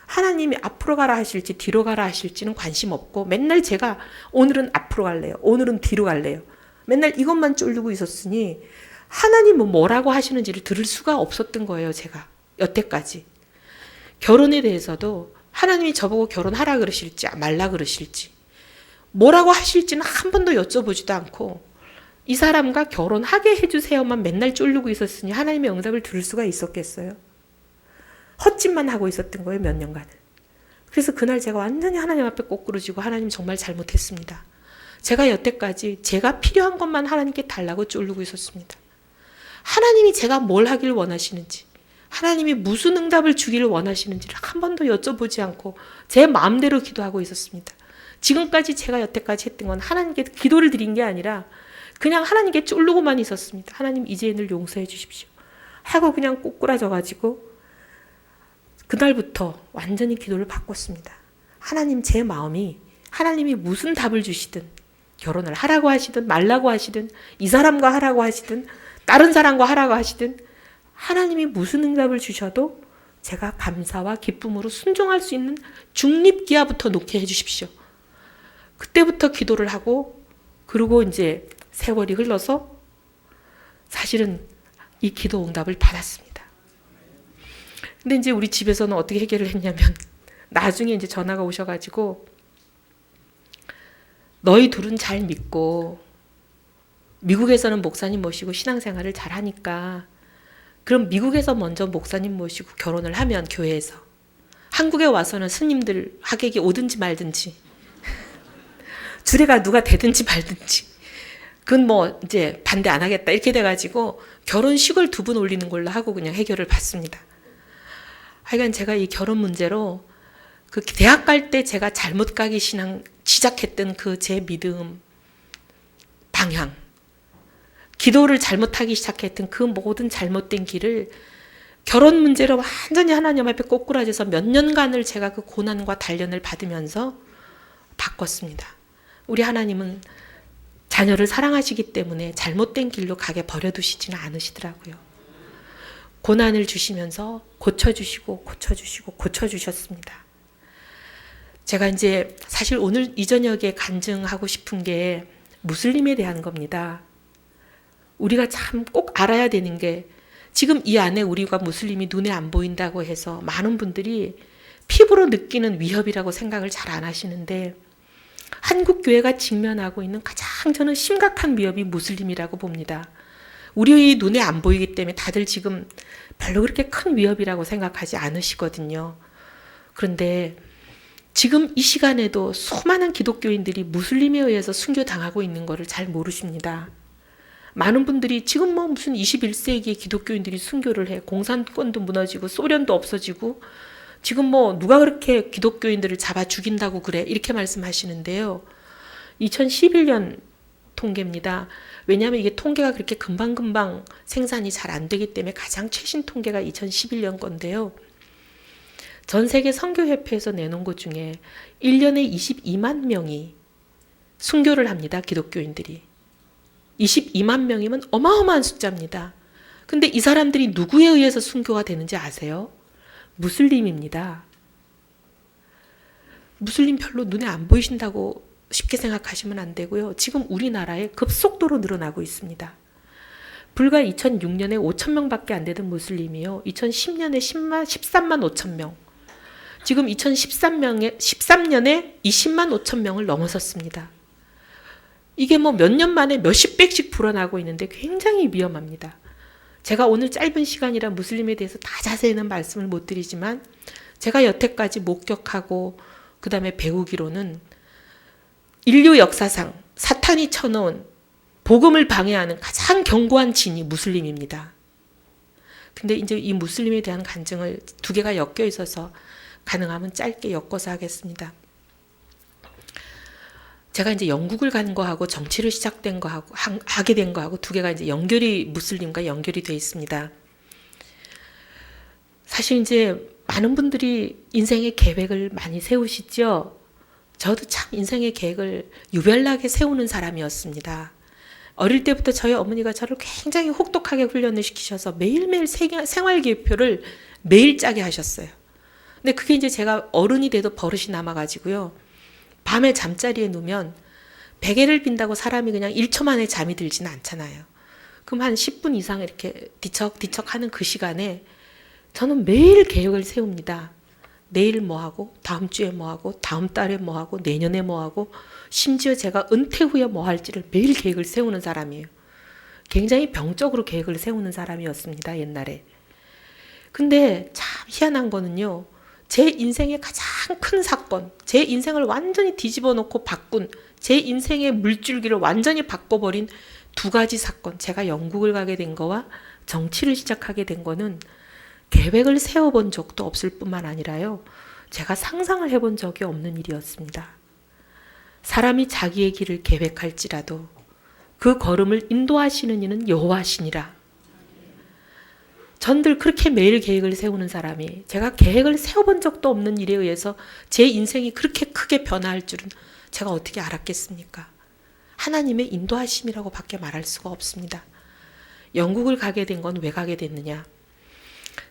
하나님이 앞으로 가라 하실지 뒤로 가라 하실지는 관심 없고 맨날 제가 오늘은 앞으로 갈래요. 오늘은 뒤로 갈래요. 맨날 이것만 쫄르고 있었으니 하나님은 뭐라고 하시는지를 들을 수가 없었던 거예요. 제가 여태까지. 결혼에 대해서도 하나님이 저보고 결혼하라 그러실지 말라 그러실지 뭐라고 하실지는 한 번도 여쭤보지도 않고 이 사람과 결혼하게 해주세요만 맨날 쫄르고 있었으니 하나님의 응답을 들을 수가 있었겠어요? 헛짓만 하고 있었던 거예요. 몇 년간을. 그래서 그날 제가 완전히 하나님 앞에 꼬꾸러지고 하나님 정말 잘못했습니다. 제가 여태까지 제가 필요한 것만 하나님께 달라고 쫄르고 있었습니다. 하나님이 제가 뭘 하길 원하시는지 하나님이 무슨 응답을 주기를 원하시는지를 한 번도 여쭤보지 않고 제 마음대로 기도하고 있었습니다. 지금까지 제가 여태까지 했던 건 하나님께 기도를 드린 게 아니라 그냥 하나님께 쫄르고만 있었습니다. 하나님 이제인을 용서해 주십시오. 하고 그냥 꼬꾸라져가지고 그날부터 완전히 기도를 바꿨습니다. 하나님 제 마음이 하나님이 무슨 답을 주시든 결혼을 하라고 하시든 말라고 하시든 이 사람과 하라고 하시든 다른 사람과 하라고 하시든 하나님이 무슨 응답을 주셔도 제가 감사와 기쁨으로 순종할 수 있는 중립기하부터 놓게 해주십시오. 그때부터 기도를 하고 그리고 이제 세월이 흘러서 사실은 이 기도 응답을 받았습니다. 근데 이제 우리 집에서는 어떻게 해결을 했냐면 나중에 이제 전화가 오셔가지고 너희 둘은 잘 믿고 미국에서는 목사님 모시고 신앙생활을 잘 하니까 그럼 미국에서 먼저 목사님 모시고 결혼을 하면 교회에서 한국에 와서는 스님들 하객이 오든지 말든지 주례가 누가 되든지 말든지 그건 뭐 이제 반대 안 하겠다 이렇게 돼가지고 결혼식을 2분 올리는 걸로 하고 그냥 해결을 받습니다. 하여간 제가 이 결혼 문제로 그 대학 갈 때 제가 잘못 가기 신앙 시작했던 그 제 믿음 방향 기도를 잘못하기 시작했던 그 모든 잘못된 길을 결혼 문제로 완전히 하나님 앞에 꼬꾸라져서 몇 년간을 제가 그 고난과 단련을 받으면서 바꿨습니다. 우리 하나님은 자녀를 사랑하시기 때문에 잘못된 길로 가게 버려두시지는 않으시더라고요. 고난을 주시면서 고쳐주시고 고쳐주시고 고쳐주셨습니다. 제가 이제 사실 오늘 이 저녁에 간증하고 싶은 게 무슬림에 대한 겁니다. 우리가 참 꼭 알아야 되는 게 지금 이 안에 우리가 무슬림이 눈에 안 보인다고 해서 많은 분들이 피부로 느끼는 위협이라고 생각을 잘 안 하시는데 한국 교회가 직면하고 있는 가장 저는 심각한 위협이 무슬림이라고 봅니다. 우리의 눈에 안 보이기 때문에 다들 지금 별로 그렇게 큰 위협이라고 생각하지 않으시거든요. 그런데 지금 이 시간에도 수많은 기독교인들이 무슬림에 의해서 순교당하고 있는 것을 잘 모르십니다. 많은 분들이 지금 뭐 무슨 21세기의 기독교인들이 순교를 해. 공산권도 무너지고 소련도 없어지고 지금 뭐 누가 그렇게 기독교인들을 잡아 죽인다고 그래. 이렇게 말씀하시는데요. 2011년 통계입니다. 왜냐하면 이게 통계가 그렇게 금방금방 생산이 잘 안 되기 때문에 가장 최신 통계가 2011년 건데요. 전 세계 선교협회에서 내놓은 것 중에 1년에 22만 명이 순교를 합니다. 기독교인들이. 22만 명이면 어마어마한 숫자입니다. 근데 이 사람들이 누구에 의해서 순교가 되는지 아세요? 무슬림입니다. 무슬림 별로 눈에 안 보이신다고 쉽게 생각하시면 안 되고요. 지금 우리나라에 급속도로 늘어나고 있습니다. 불과 2006년에 5천 명밖에 안 되던 무슬림이요. 2010년에 13만 5천 명. 지금 2013년에 20만 5천 명을 넘어섰습니다. 이게 뭐 몇 년 만에 몇십 배씩 불어나고 있는데 굉장히 위험합니다. 제가 오늘 짧은 시간이라 무슬림에 대해서 다 자세히는 말씀을 못 드리지만 제가 여태까지 목격하고 그 다음에 배우기로는 인류 역사상 사탄이 쳐놓은 복음을 방해하는 가장 견고한 진이 무슬림입니다. 근데 이제 이 무슬림에 대한 간증을 두 개가 엮여 있어서 가능하면 짧게 엮어서 하겠습니다. 제가 이제 영국을 간 거하고 정치를 시작된 거하고 하게 된 거하고 두 개가 이제 연결이 무슬림과 연결이 돼 있습니다. 사실 이제 많은 분들이 인생의 계획을 많이 세우시죠. 저도 참 인생의 계획을 유별나게 세우는 사람이었습니다. 어릴 때부터 저희 어머니가 저를 굉장히 혹독하게 훈련을 시키셔서 매일매일 생활 계획표를 매일 짜게 하셨어요. 근데 그게 이제 제가 어른이 돼도 버릇이 남아가지고요. 밤에 잠자리에 누우면 베개를 빈다고 사람이 그냥 1초 만에 잠이 들지는 않잖아요. 그럼 한 10분 이상 이렇게 뒤척뒤척 하는 그 시간에 저는 매일 계획을 세웁니다. 내일 뭐 하고, 다음 주에 뭐 하고, 다음 달에 뭐 하고, 내년에 뭐 하고, 심지어 제가 은퇴 후에 뭐 할지를 매일 계획을 세우는 사람이에요. 굉장히 병적으로 계획을 세우는 사람이었습니다, 옛날에. 근데 참 희한한 거는요. 제 인생의 가장 큰 사건, 제 인생을 완전히 뒤집어 놓고 바꾼, 제 인생의 물줄기를 완전히 바꿔버린 두 가지 사건, 제가 영국을 가게 된 거와 정치를 시작하게 된 거는 계획을 세워본 적도 없을 뿐만 아니라요. 제가 상상을 해본 적이 없는 일이었습니다. 사람이 자기의 길을 계획할지라도 그 걸음을 인도하시는 이는 여호와시니라. 전들 그렇게 매일 계획을 세우는 사람이 제가 계획을 세워본 적도 없는 일에 의해서 제 인생이 그렇게 크게 변화할 줄은 제가 어떻게 알았겠습니까? 하나님의 인도하심이라고 밖에 말할 수가 없습니다. 영국을 가게 된 건 왜 가게 됐느냐?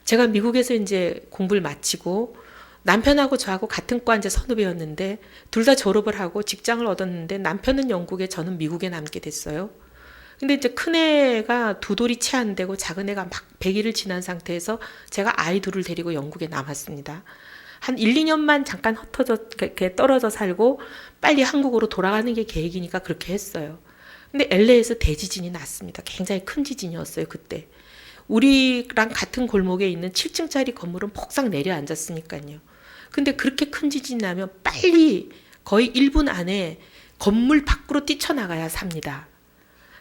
제가 미국에서 이제 공부를 마치고 남편하고 저하고 같은 과 이제 선후배였는데 둘 다 졸업을 하고 직장을 얻었는데 남편은 영국에 저는 미국에 남게 됐어요. 근데 이제 큰애가 두 돌이 채 안 되고 작은애가 막 100일을 지난 상태에서 제가 아이 둘을 데리고 영국에 남았습니다. 한 1, 2년만 잠깐 이렇게 떨어져 살고 빨리 한국으로 돌아가는 게 계획이니까 그렇게 했어요. 근데 LA에서 대지진이 났습니다. 굉장히 큰 지진이었어요, 그때. 우리랑 같은 골목에 있는 7층짜리 건물은 폭삭 내려앉았으니까요. 근데 그렇게 큰 지진이 나면 빨리 거의 1분 안에 건물 밖으로 뛰쳐나가야 삽니다.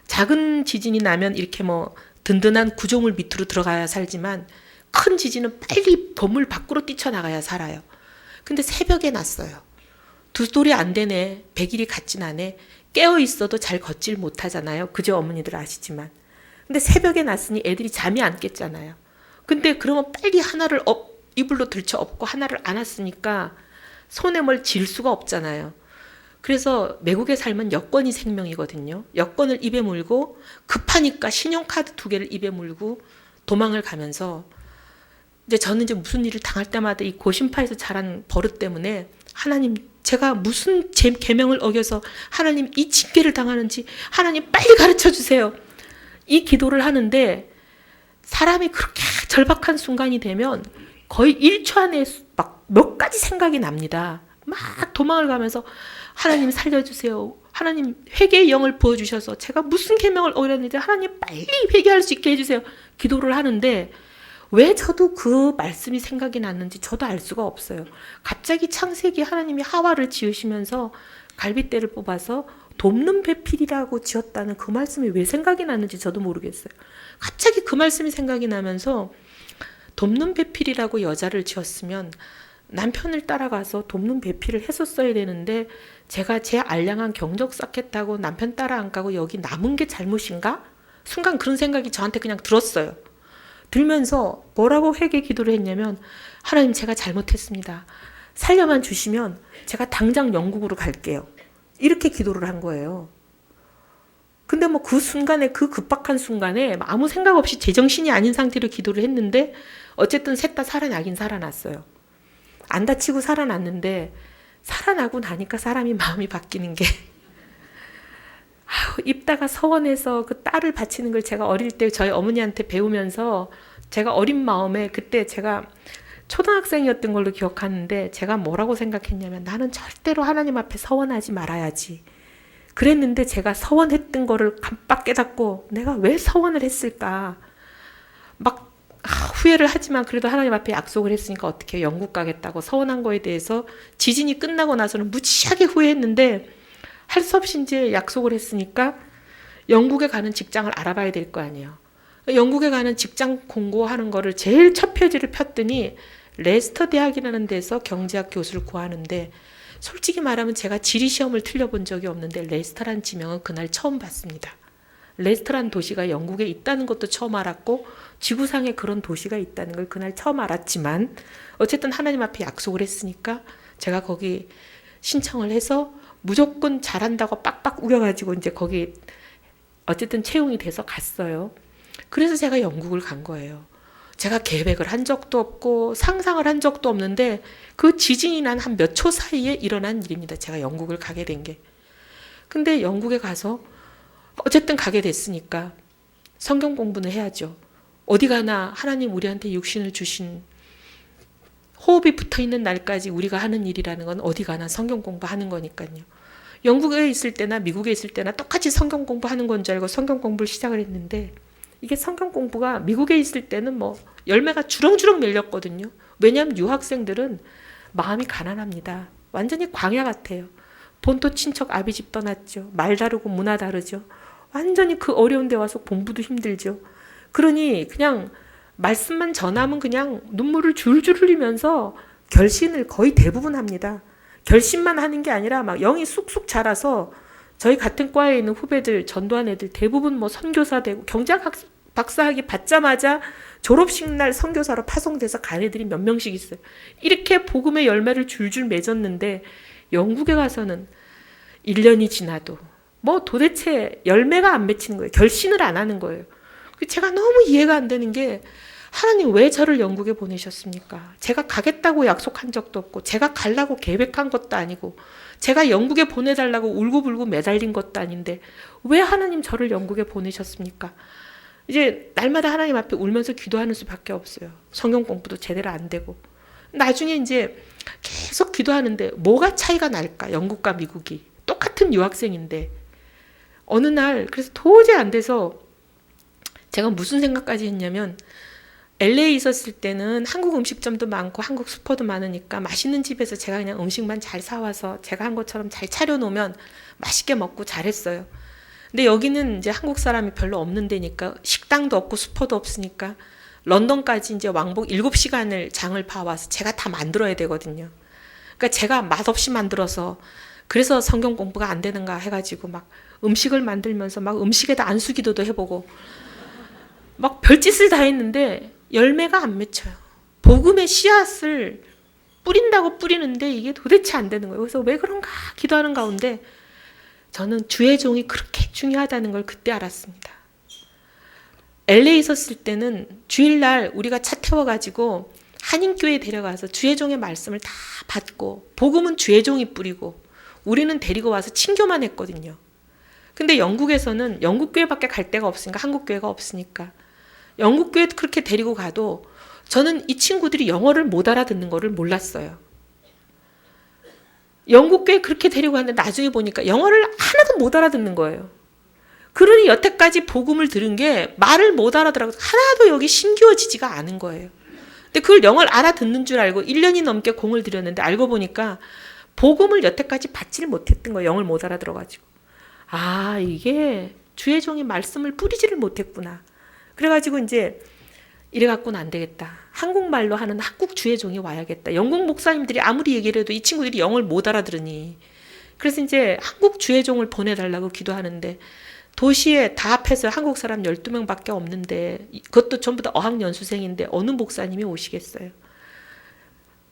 작은 지진이 나면 이렇게 뭐 든든한 구조물 밑으로 들어가야 살지만 큰 지진은 빨리 건물 밖으로 뛰쳐나가야 살아요. 근데 새벽에 났어요. 두 돌이 안 되네. 100일이 갔진 않네. 깨어 있어도 잘 걷질 못하잖아요. 그저 어머니들 아시지만. 근데 새벽에 났으니 애들이 잠이 안 깼잖아요. 근데 그러면 빨리 하나를 이불로 들쳐 엎고 하나를 안았으니까 손에 뭘 쥘 수가 없잖아요. 그래서 외국에 살면 여권이 생명이거든요. 여권을 입에 물고 급하니까 신용카드 2개를 입에 물고 도망을 가면서 이제 저는 이제 무슨 일을 당할 때마다 이 고심파에서 자란 버릇 때문에 하나님, 제가 무슨 제 계명을 어겨서 하나님 이 징계를 당하는지 하나님 빨리 가르쳐 주세요. 이 기도를 하는데 사람이 그렇게 절박한 순간이 되면 거의 1초 안에 막 몇 가지 생각이 납니다. 막 도망을 가면서 하나님 살려주세요. 하나님 회개의 영을 부어주셔서 제가 무슨 계명을 어겼는지 하나님 빨리 회개할 수 있게 해주세요. 기도를 하는데 왜 저도 그 말씀이 생각이 났는지 저도 알 수가 없어요. 갑자기 창세기 하나님이 하와를 지으시면서 갈빗대를 뽑아서 돕는 배필이라고 지었다는 그 말씀이 왜 생각이 났는지 저도 모르겠어요. 갑자기 그 말씀이 생각이 나면서 돕는 배필이라고 여자를 지었으면 남편을 따라가서 돕는 배필을 했었어야 되는데 제가 제 알량한 경적 쌓겠다고 남편 따라 안 가고 여기 남은 게 잘못인가? 순간 그런 생각이 저한테 그냥 들었어요. 들면서 뭐라고 회개 기도를 했냐면 하나님 제가 잘못했습니다. 살려만 주시면 제가 당장 영국으로 갈게요. 이렇게 기도를 한 거예요. 근데 뭐 그 순간에 그 급박한 순간에 아무 생각 없이 제정신이 아닌 상태로 기도를 했는데 어쨌든 셋 다 살아나긴 살아났어요. 안 다치고 살아났는데 살아나고 나니까 사람이 마음이 바뀌는 게 입다가 서원해서 그 딸을 바치는 걸 제가 어릴 때 저희 어머니한테 배우면서 제가 어린 마음에 그때 제가 초등학생이었던 걸로 기억하는데 제가 뭐라고 생각했냐면 나는 절대로 하나님 앞에 서원하지 말아야지. 그랬는데 제가 서원했던 거를 깜빡 깨닫고 내가 왜 서원을 했을까. 막 후회를 하지만 그래도 하나님 앞에 약속을 했으니까 어떻게 영국 가겠다고 서원한 거에 대해서 지진이 끝나고 나서는 무지하게 후회했는데 할 수 없이 이제 약속을 했으니까 영국에 가는 직장을 알아봐야 될 거 아니에요. 영국에 가는 직장 공고하는 거를 제일 첫 페이지를 폈더니 레스터 대학이라는 데서 경제학 교수를 구하는데 솔직히 말하면 제가 지리시험을 틀려본 적이 없는데 레스터란 지명은 그날 처음 봤습니다. 레스터란 도시가 영국에 있다는 것도 처음 알았고 지구상에 그런 도시가 있다는 걸 그날 처음 알았지만 어쨌든 하나님 앞에 약속을 했으니까 제가 거기 신청을 해서 무조건 잘한다고 빡빡 우겨가지고 이제 거기 어쨌든 채용이 돼서 갔어요. 그래서 제가 영국을 간 거예요. 제가 계획을 한 적도 없고 상상을 한 적도 없는데 그 지진이 난 한 몇 초 사이에 일어난 일입니다. 제가 영국을 가게 된 게. 근데 영국에 가서 어쨌든 가게 됐으니까 성경 공부는 해야죠. 어디 가나 하나님 우리한테 육신을 주신 호흡이 붙어있는 날까지 우리가 하는 일이라는 건 어디 가나 성경 공부하는 거니까요. 영국에 있을 때나 미국에 있을 때나 똑같이 성경 공부하는 건 줄 알고 성경 공부를 시작을 했는데 이게 성경 공부가 미국에 있을 때는 뭐 열매가 주렁주렁 밀렸거든요. 왜냐하면 유학생들은 마음이 가난합니다. 완전히 광야 같아요. 본토 친척 아비집 떠났죠. 말 다르고 문화 다르죠. 완전히 그 어려운 데 와서 공부도 힘들죠. 그러니 그냥 말씀만 전하면 그냥 눈물을 줄줄 흘리면서 결신을 거의 대부분 합니다. 결심만 하는 게 아니라 막 영이 쑥쑥 자라서 저희 같은 과에 있는 후배들 전도한 애들 대부분 뭐 선교사 되고 경제학 박사학위 받자마자 졸업식 날 선교사로 파송돼서 간 애들이 몇 명씩 있어요. 이렇게 복음의 열매를 줄줄 맺었는데 영국에 가서는 1년이 지나도 뭐 도대체 열매가 안 맺히는 거예요. 결신을 안 하는 거예요. 제가 너무 이해가 안 되는 게 하나님 왜 저를 영국에 보내셨습니까? 제가 가겠다고 약속한 적도 없고 제가 가려고 계획한 것도 아니고 제가 영국에 보내달라고 울고불고 매달린 것도 아닌데 왜 하나님 저를 영국에 보내셨습니까? 이제 날마다 하나님 앞에 울면서 기도하는 수밖에 없어요. 성경 공부도 제대로 안 되고. 나중에 이제 계속 기도하는데 뭐가 차이가 날까? 영국과 미국이. 똑같은 유학생인데. 어느 날 그래서 도저히 안 돼서 제가 무슨 생각까지 했냐면 LA 있었을 때는 한국 음식점도 많고 한국 슈퍼도 많으니까 맛있는 집에서 제가 그냥 음식만 잘 사와서 제가 한 것처럼 잘 차려놓으면 맛있게 먹고 잘했어요. 근데 여기는 이제 한국 사람이 별로 없는 데니까 식당도 없고 슈퍼도 없으니까 런던까지 이제 왕복 7시간을 장을 봐와서 제가 다 만들어야 되거든요. 그러니까 제가 맛없이 만들어서 그래서 성경 공부가 안 되는가 해가지고 막 음식을 만들면서 막 음식에다 안수기도도 해보고 막 별짓을 다 했는데 열매가 안 맺혀요. 복음의 씨앗을 뿌린다고 뿌리는데 이게 도대체 안 되는 거예요. 그래서 왜 그런가 기도하는 가운데 저는 주의 종이 그렇게 중요하다는 걸 그때 알았습니다. LA 있었을 때는 주일날 우리가 차 태워가지고 한인교회에 데려가서 주의 종의 말씀을 다 받고 복음은 주의 종이 뿌리고 우리는 데리고 와서 친교만 했거든요. 근데 영국에서는 영국교회밖에 갈 데가 없으니까 한국교회가 없으니까 영국교회 그렇게 데리고 가도 저는 이 친구들이 영어를 못 알아듣는 거를 몰랐어요. 영국교회 그렇게 데리고 갔는데 나중에 보니까 영어를 하나도 못 알아듣는 거예요. 그러니 여태까지 복음을 들은 게 말을 못 알아들어서 하나도 여기 심기워지지가 않은 거예요. 근데 그걸 영어를 알아듣는 줄 알고 1년이 넘게 공을 들였는데 알고 보니까 복음을 여태까지 받지를 못했던 거예요. 영어를 못 알아들어가지고. 아, 이게 주의 종이 말씀을 뿌리지를 못했구나. 그래가지고 이제 이래갖고는 안 되겠다. 한국말로 하는 한국 주의 종이 와야겠다. 영국 목사님들이 아무리 얘기를 해도 이 친구들이 영어를 못 알아들으니. 그래서 이제 한국 주의 종을 보내달라고 기도하는데 도시에 다 합해서 한국 사람 12명밖에 없는데 그것도 전부 다 어학연수생인데 어느 목사님이 오시겠어요.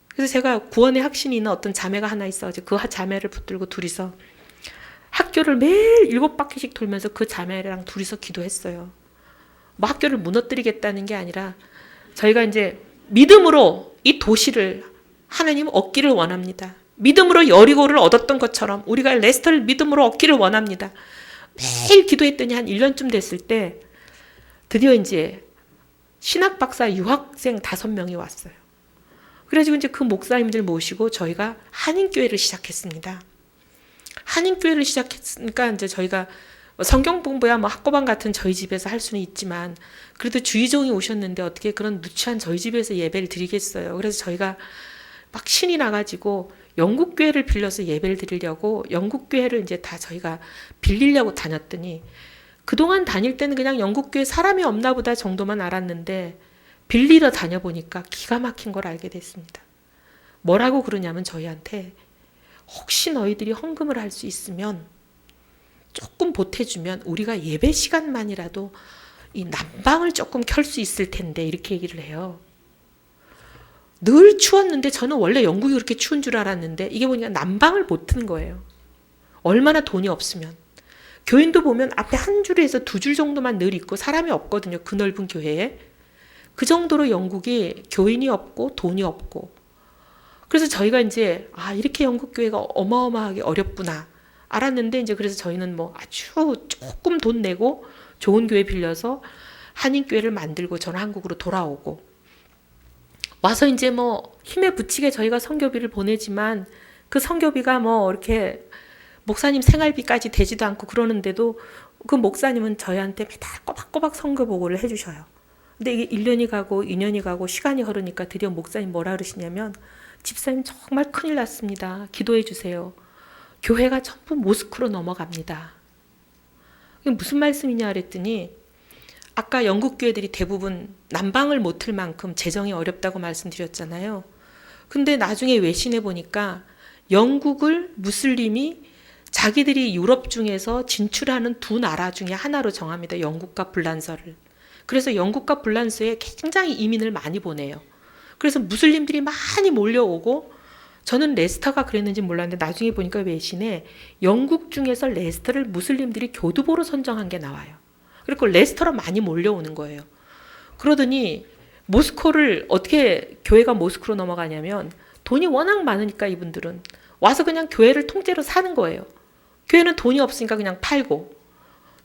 그래서 제가 구원의 확신이 있는 어떤 자매가 하나 있어가지고 그 자매를 붙들고 둘이서 학교를 매일 7바퀴씩 돌면서 그 자매랑 둘이서 기도했어요. 뭐 학교를 무너뜨리겠다는 게 아니라 저희가 이제 믿음으로 이 도시를 하나님 얻기를 원합니다. 믿음으로 여리고를 얻었던 것처럼 우리가 레스터를 믿음으로 얻기를 원합니다. 매일 기도했더니 한 1년쯤 됐을 때 드디어 이제 신학박사 유학생 5명이 왔어요. 그래가지고 이제 그 목사님들 모시고 저희가 한인교회를 시작했습니다. 한인교회를 시작했으니까 이제 저희가 성경 공부야 뭐 학고반 같은 저희 집에서 할 수는 있지만 그래도 주의종이 오셨는데 어떻게 그런 누추한 저희 집에서 예배를 드리겠어요. 그래서 저희가 막 신이 나가지고 영국 교회를 빌려서 예배를 드리려고 영국 교회를 이제 다 저희가 빌리려고 다녔더니 그동안 다닐 때는 그냥 영국 교회 사람이 없나 보다 정도만 알았는데 빌리러 다녀보니까 기가 막힌 걸 알게 됐습니다. 뭐라고 그러냐면 저희한테 혹시 너희들이 헌금을 할 수 있으면 조금 보태주면 우리가 예배 시간만이라도 이 난방을 조금 켤 수 있을 텐데 이렇게 얘기를 해요. 늘 추웠는데 저는 원래 영국이 그렇게 추운 줄 알았는데 이게 보니까 난방을 못 트는 거예요. 얼마나 돈이 없으면. 교인도 보면 앞에 한 줄에서 2줄 정도만 늘 있고 사람이 없거든요. 그 넓은 교회에. 그 정도로 영국이 교인이 없고 돈이 없고. 그래서 저희가 이제 이렇게 영국 교회가 어마어마하게 어렵구나 알았는데 이제 그래서 저희는 뭐 아주 조금 돈 내고 좋은 교회 빌려서 한인교회를 만들고 저는 한국으로 돌아오고 와서 이제 뭐 힘에 부치게 저희가 선교비를 보내지만 그 선교비가 뭐 이렇게 목사님 생활비까지 되지도 않고 그러는데도 그 목사님은 저희한테 매달 꼬박꼬박 선교 보고를 해주셔요. 근데 이게 1년이 가고 2년이 가고 시간이 흐르니까 드디어 목사님 뭐라 그러시냐면 집사님 정말 큰일 났습니다. 기도해 주세요. 교회가 전부 모스크로 넘어갑니다. 이게 무슨 말씀이냐 그랬더니 아까 영국 교회들이 대부분 난방을 못 틀 만큼 재정이 어렵다고 말씀드렸잖아요. 근데 나중에 외신에 보니까 영국을 무슬림이 자기들이 유럽 중에서 진출하는 2 나라 중에 하나로 정합니다. 영국과 불란서를. 그래서 영국과 불란서에 굉장히 이민을 많이 보내요. 그래서 무슬림들이 많이 몰려오고 저는 레스터가 그랬는지 몰랐는데 나중에 보니까 외신에 영국 중에서 레스터를 무슬림들이 교두보로 선정한 게 나와요. 그리고 레스터로 많이 몰려오는 거예요. 그러더니 모스코를 어떻게 교회가 모스크로 넘어가냐면 돈이 워낙 많으니까 이분들은 와서 그냥 교회를 통째로 사는 거예요. 교회는 돈이 없으니까 그냥 팔고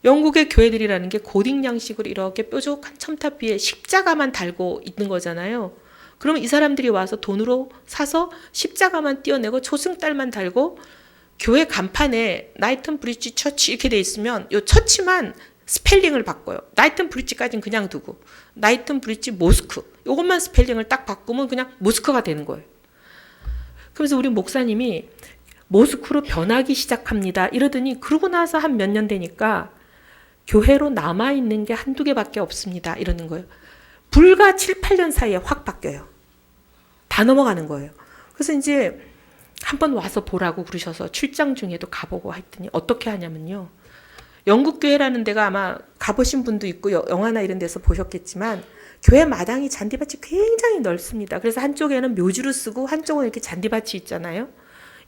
영국의 교회들이라는 게 고딕 양식으로 이렇게 뾰족한 첨탑 위에 십자가만 달고 있는 거잖아요. 그러면 이 사람들이 와서 돈으로 사서 십자가만 띄어내고 초승달만 달고 교회 간판에 나이튼 브리지 처치 이렇게 돼 있으면 이 처치만 스펠링을 바꿔요. 나이튼 브리지까지는 그냥 두고 나이튼 브리지 모스크 이것만 스펠링을 딱 바꾸면 그냥 모스크가 되는 거예요. 그래서 우리 목사님이 모스크로 변하기 시작합니다. 이러더니 그러고 나서 한 몇 년 되니까 교회로 남아있는 게 1-2개밖에 없습니다. 이러는 거예요. 불과 7-8년 사이에 확 바뀌어요. 다 넘어가는 거예요. 그래서 이제 한번 와서 보라고 그러셔서 출장 중에도 가보고 했더니 어떻게 하냐면요. 영국 교회라는 데가 아마 가보신 분도 있고 영화나 이런 데서 보셨겠지만 교회 마당이 잔디밭이 굉장히 넓습니다. 그래서 한쪽에는 묘지로 쓰고 한쪽은 이렇게 잔디밭이 있잖아요.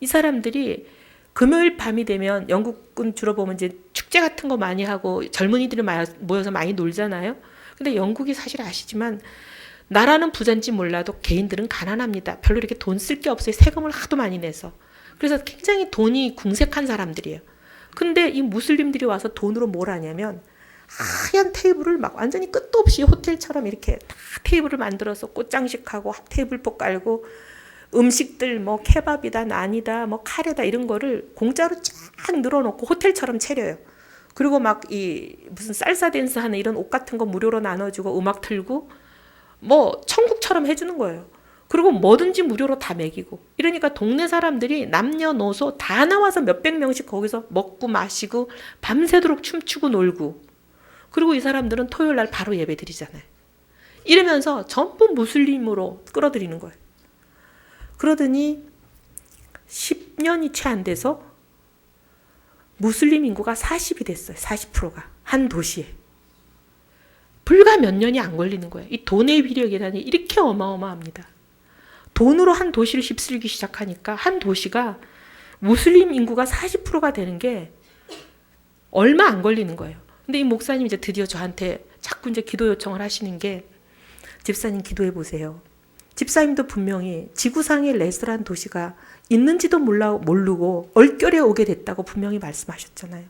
이 사람들이 금요일 밤이 되면 영국은 주로 보면 이제 축제 같은 거 많이 하고 젊은이들이 모여서 많이 놀잖아요. 근데 영국이 사실 아시지만 나라는 부자인지 몰라도 개인들은 가난합니다. 별로 이렇게 돈 쓸 게 없어요. 세금을 하도 많이 내서. 그래서 굉장히 돈이 궁색한 사람들이에요. 근데 이 무슬림들이 와서 돈으로 뭘 하냐면 하얀 테이블을 막 완전히 끝도 없이 호텔처럼 이렇게 다 테이블을 만들어서 꽃장식하고 테이블복 깔고 음식들 뭐 케밥이다 난이다 뭐 카레다 이런 거를 공짜로 쫙 늘어놓고 호텔처럼 차려요. 그리고 막 이 무슨 살사 댄스 하는 이런 옷 같은 거 무료로 나눠주고 음악 틀고 뭐 천국처럼 해주는 거예요. 그리고 뭐든지 무료로 다 먹이고 이러니까 동네 사람들이 남녀노소 다 나와서 몇백 명씩 거기서 먹고 마시고 밤새도록 춤추고 놀고 그리고 이 사람들은 토요일 날 바로 예배 드리잖아요. 이러면서 전부 무슬림으로 끌어들이는 거예요. 그러더니 10년이 채 안 돼서 무슬림 인구가 40이 됐어요. 40%가 한 도시에. 불과 몇 년이 안 걸리는 거예요. 이 돈의 위력이라니 이렇게 어마어마합니다. 돈으로 한 도시를 휩쓸기 시작하니까 한 도시가 무슬림 인구가 40%가 되는 게 얼마 안 걸리는 거예요. 근데 이 목사님이 이제 드디어 저한테 자꾸 이제 기도 요청을 하시는 게 집사님 기도해 보세요. 집사님도 분명히 지구상의 레스토랑 도시가 있는지도 모르고 얼결에 오게 됐다고 분명히 말씀하셨잖아요.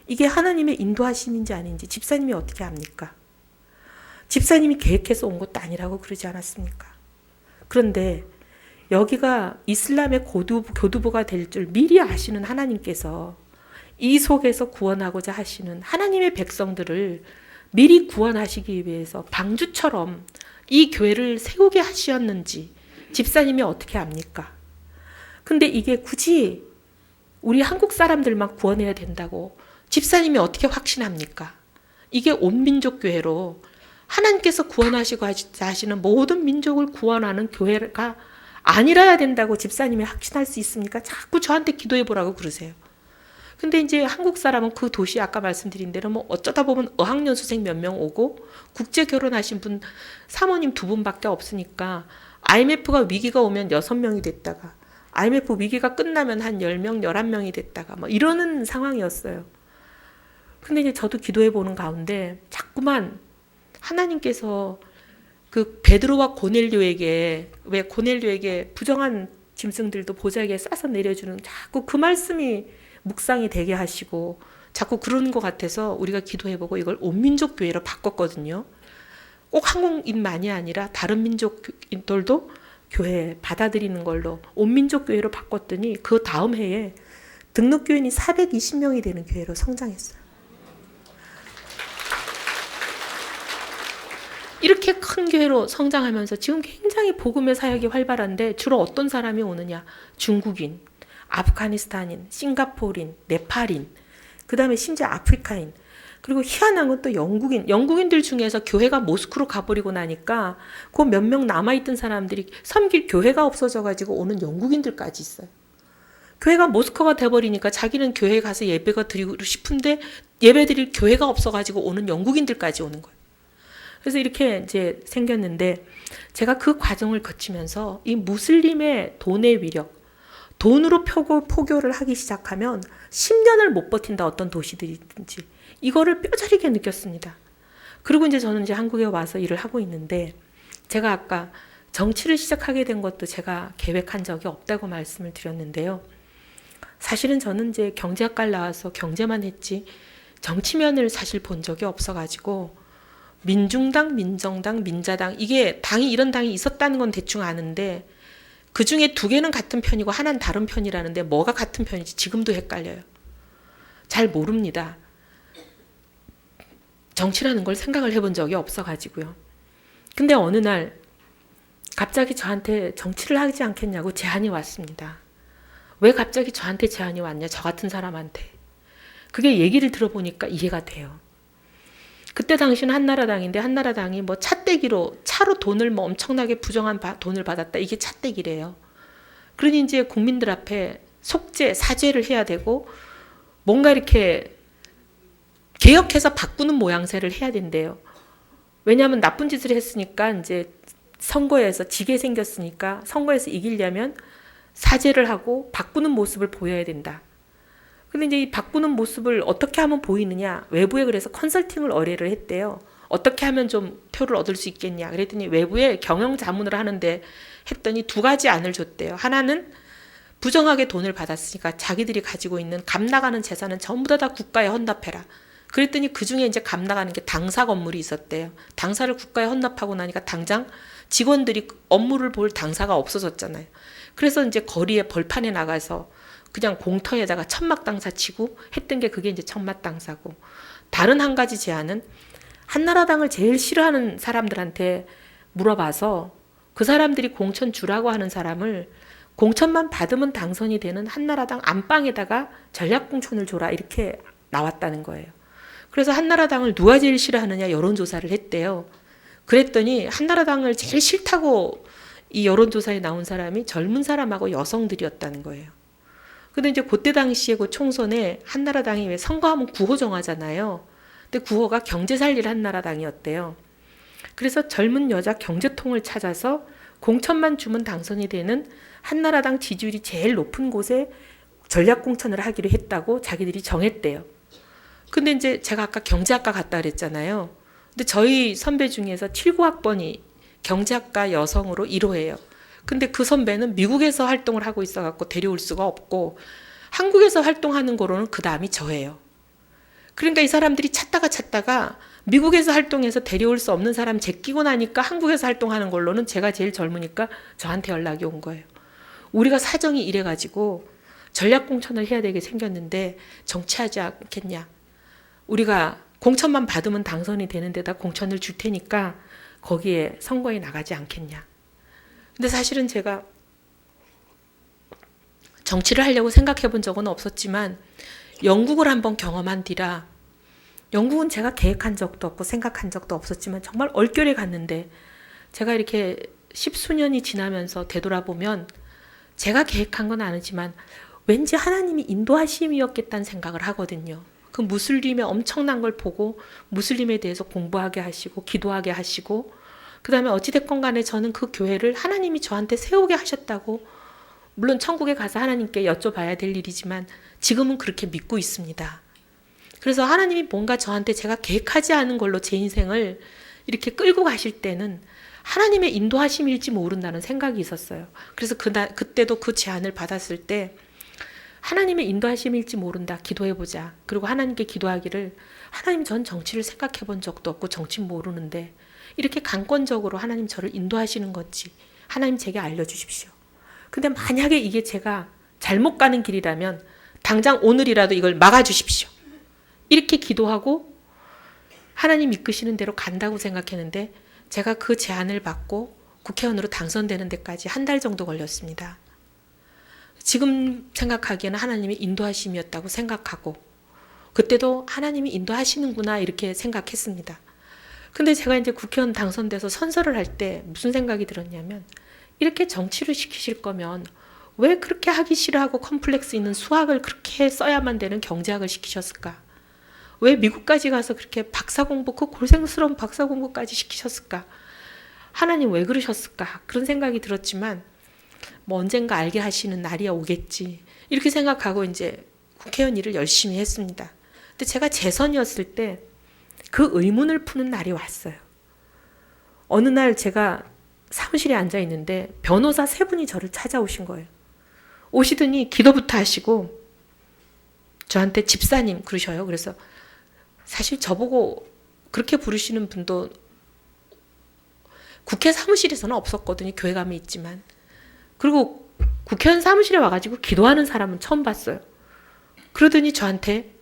이게 하나님의 인도하심인지 아닌지 집사님이 어떻게 압니까? 집사님이 계획해서 온 것도 아니라고 그러지 않았습니까? 그런데 여기가 이슬람의 교두보가 될 줄 미리 아시는 하나님께서 이 속에서 구원하고자 하시는 하나님의 백성들을 미리 구원하시기 위해서 방주처럼 이 교회를 세우게 하셨는지 집사님이 어떻게 압니까? 근데 이게 굳이 우리 한국 사람들만 구원해야 된다고 집사님이 어떻게 확신합니까? 이게 온민족 교회로 하나님께서 구원하시고 하시는 모든 민족을 구원하는 교회가 아니라야 된다고 집사님이 확신할 수 있습니까? 자꾸 저한테 기도해 보라고 그러세요. 근데 이제 한국 사람은 그 도시 아까 말씀드린 대로 뭐 어쩌다 보면 어학연수생 몇 명 오고 국제 결혼하신 분 사모님 2분밖에 없으니까 IMF가 위기가 오면 6명이 됐다가 IMF 위기가 끝나면 한 10명, 11명이 됐다가 뭐 이러는 상황이었어요. 근데 이제 저도 기도해 보는 가운데 자꾸만 하나님께서 그 베드로와 고넬료에게 왜 고넬료에게 부정한 짐승들도 보자기에 싸서 내려주는 자꾸 그 말씀이 묵상이 되게 하시고 자꾸 그런 것 같아서 우리가 기도해보고 이걸 온민족 교회로 바꿨거든요. 꼭 한국인만이 아니라 다른 민족들도 교회 받아들이는 걸로 온민족 교회로 바꿨더니 그 다음 해에 등록교인이 420명이 되는 교회로 성장했어요. 이렇게 큰 교회로 성장하면서 지금 굉장히 복음의 사역이 활발한데 주로 어떤 사람이 오느냐? 중국인, 아프가니스탄인, 싱가포르인, 네팔인, 그 다음에 심지어 아프리카인, 그리고 희한한 건 또 영국인들 중에서 교회가 모스크로 가버리고 나니까 그 몇 명 남아있던 사람들이 섬길 교회가 없어져가지고 오는 영국인들까지 있어요. 교회가 모스크가 돼버리니까 자기는 교회에 가서 예배가 드리고 싶은데 예배 드릴 교회가 없어가지고 오는 영국인들까지 오는 거예요. 그래서 이렇게 이제 생겼는데 제가 그 과정을 거치면서 이 무슬림의 돈의 위력, 돈으로 포교를 하기 시작하면 10년을 못 버틴다 어떤 도시들이든지 이거를 뼈저리게 느꼈습니다. 그리고 이제 저는 이제 한국에 와서 일을 하고 있는데 제가 아까 정치를 시작하게 된 것도 제가 계획한 적이 없다고 말씀을 드렸는데요. 사실은 저는 이제 경제학과를 나와서 경제만 했지 정치면을 사실 본 적이 없어가지고 민중당, 민정당, 민자당 이게 당이 이런 당이 있었다는 건 대충 아는데 그 중에 2개는 같은 편이고 하나는 다른 편이라는데 뭐가 같은 편인지 지금도 헷갈려요. 잘 모릅니다. 정치라는 걸 생각을 해본 적이 없어가지고요. 근데 어느 날 갑자기 저한테 정치를 하지 않겠냐고 제안이 왔습니다. 왜 갑자기 저한테 제안이 왔냐? 저 같은 사람한테. 그게 얘기를 들어보니까 이해가 돼요. 그때 당시는 한나라당인데 한나라당이 뭐 차로 돈을 뭐 엄청나게 부정한 돈을 받았다. 이게 차떼기래요. 그러니 이제 국민들 앞에 속죄, 사죄를 해야 되고 뭔가 이렇게 개혁해서 바꾸는 모양새를 해야 된대요. 왜냐하면 나쁜 짓을 했으니까 이제 선거에서 지게 생겼으니까 선거에서 이기려면 사죄를 하고 바꾸는 모습을 보여야 된다. 근데 이제 이 바꾸는 모습을 어떻게 하면 보이느냐? 외부에 그래서 컨설팅을 의뢰를 했대요. 어떻게 하면 좀 표를 얻을 수 있겠냐? 그랬더니 외부에 경영 자문을 하는데 했더니 두 가지 안을 줬대요. 하나는 부정하게 돈을 받았으니까 자기들이 가지고 있는 값 나가는 재산은 전부 다 국가에 헌납해라. 그랬더니 그 중에 이제 값 나가는 게 당사 건물이 있었대요. 당사를 국가에 헌납하고 나니까 당장 직원들이 업무를 볼 당사가 없어졌잖아요. 그래서 이제 거리에 벌판에 나가서 그냥 공터에다가 천막 당사 치고 했던 게 그게 이제 천막 당사고. 다른 한 가지 제안은 한나라당을 제일 싫어하는 사람들한테 물어봐서 그 사람들이 공천 주라고 하는 사람을 공천만 받으면 당선이 되는 한나라당 안방에다가 전략공천을 줘라 이렇게 나왔다는 거예요. 그래서 한나라당을 누가 제일 싫어하느냐 여론조사를 했대요. 그랬더니 한나라당을 제일 싫다고 이 여론조사에 나온 사람이 젊은 사람하고 여성들이었다는 거예요. 근데 이제 그때 당시에 그 총선에 한나라당이 왜 선거하면 구호 정하잖아요. 근데 구호가 경제 살릴 한나라당이었대요. 그래서 젊은 여자 경제통을 찾아서 공천만 주면 당선이 되는 한나라당 지지율이 제일 높은 곳에 전략공천을 하기로 했다고 자기들이 정했대요. 근데 이제 제가 아까 경제학과 갔다 그랬잖아요. 근데 저희 선배 중에서 79학번이 경제학과 여성으로 1호예요. 근데 그 선배는 미국에서 활동을 하고 있어갖고 데려올 수가 없고 한국에서 활동하는 거로는 그 다음이 저예요. 그러니까 이 사람들이 찾다가 미국에서 활동해서 데려올 수 없는 사람 제끼고 나니까 한국에서 활동하는 걸로는 제가 제일 젊으니까 저한테 연락이 온 거예요. 우리가 사정이 이래가지고 전략공천을 해야 되게 생겼는데 정치하지 않겠냐. 우리가 공천만 받으면 당선이 되는 데다 공천을 줄 테니까 거기에 선거에 나가지 않겠냐. 근데 사실은 제가 정치를 하려고 생각해 본 적은 없었지만 영국을 한번 경험한 뒤라 영국은 제가 계획한 적도 없고 생각한 적도 없었지만 정말 얼결에 갔는데 제가 이렇게 십수년이 지나면서 되돌아보면 제가 계획한 건 아니지만 왠지 하나님이 인도하심이었겠다는 생각을 하거든요. 그 무슬림의 엄청난 걸 보고 무슬림에 대해서 공부하게 하시고 기도하게 하시고 그 다음에 어찌됐건 간에 저는 그 교회를 하나님이 저한테 세우게 하셨다고 물론 천국에 가서 하나님께 여쭤봐야 될 일이지만 지금은 그렇게 믿고 있습니다. 그래서 하나님이 뭔가 저한테 제가 계획하지 않은 걸로 제 인생을 이렇게 끌고 가실 때는 하나님의 인도하심일지 모른다는 생각이 있었어요. 그래서 그때도 그 제안을 받았을 때 하나님의 인도하심일지 모른다. 기도해보자. 그리고 하나님께 기도하기를 하나님 전 정치를 생각해 본 적도 없고 정치 모르는데 이렇게 강권적으로 하나님 저를 인도하시는 건지 하나님 제게 알려주십시오. 근데 만약에 이게 제가 잘못 가는 길이라면 당장 오늘이라도 이걸 막아주십시오. 이렇게 기도하고 하나님 이끄시는 대로 간다고 생각했는데 제가 그 제안을 받고 국회의원으로 당선되는 데까지 한 달 정도 걸렸습니다. 지금 생각하기에는 하나님이 인도하심이었다고 생각하고 그때도 하나님이 인도하시는구나 이렇게 생각했습니다. 근데 제가 이제 국회의원 당선돼서 선서를 할 때 무슨 생각이 들었냐면 이렇게 정치를 시키실 거면 왜 그렇게 하기 싫어하고 컴플렉스 있는 수학을 그렇게 써야만 되는 경제학을 시키셨을까? 왜 미국까지 가서 그렇게 박사공부, 그 고생스러운 박사공부까지 시키셨을까? 하나님 왜 그러셨을까? 그런 생각이 들었지만 뭐 언젠가 알게 하시는 날이 오겠지. 이렇게 생각하고 이제 국회의원 일을 열심히 했습니다. 근데 제가 재선이었을 때 그 의문을 푸는 날이 왔어요. 어느 날 제가 사무실에 앉아 있는데 변호사 세 분이 저를 찾아오신 거예요. 오시더니 기도부터 하시고 저한테 집사님 그러셔요. 그래서 사실 저보고 그렇게 부르시는 분도 국회 사무실에서는 없었거든요. 교회 가면 있지만. 그리고 국회의원 사무실에 와가지고 기도하는 사람은 처음 봤어요. 그러더니 저한테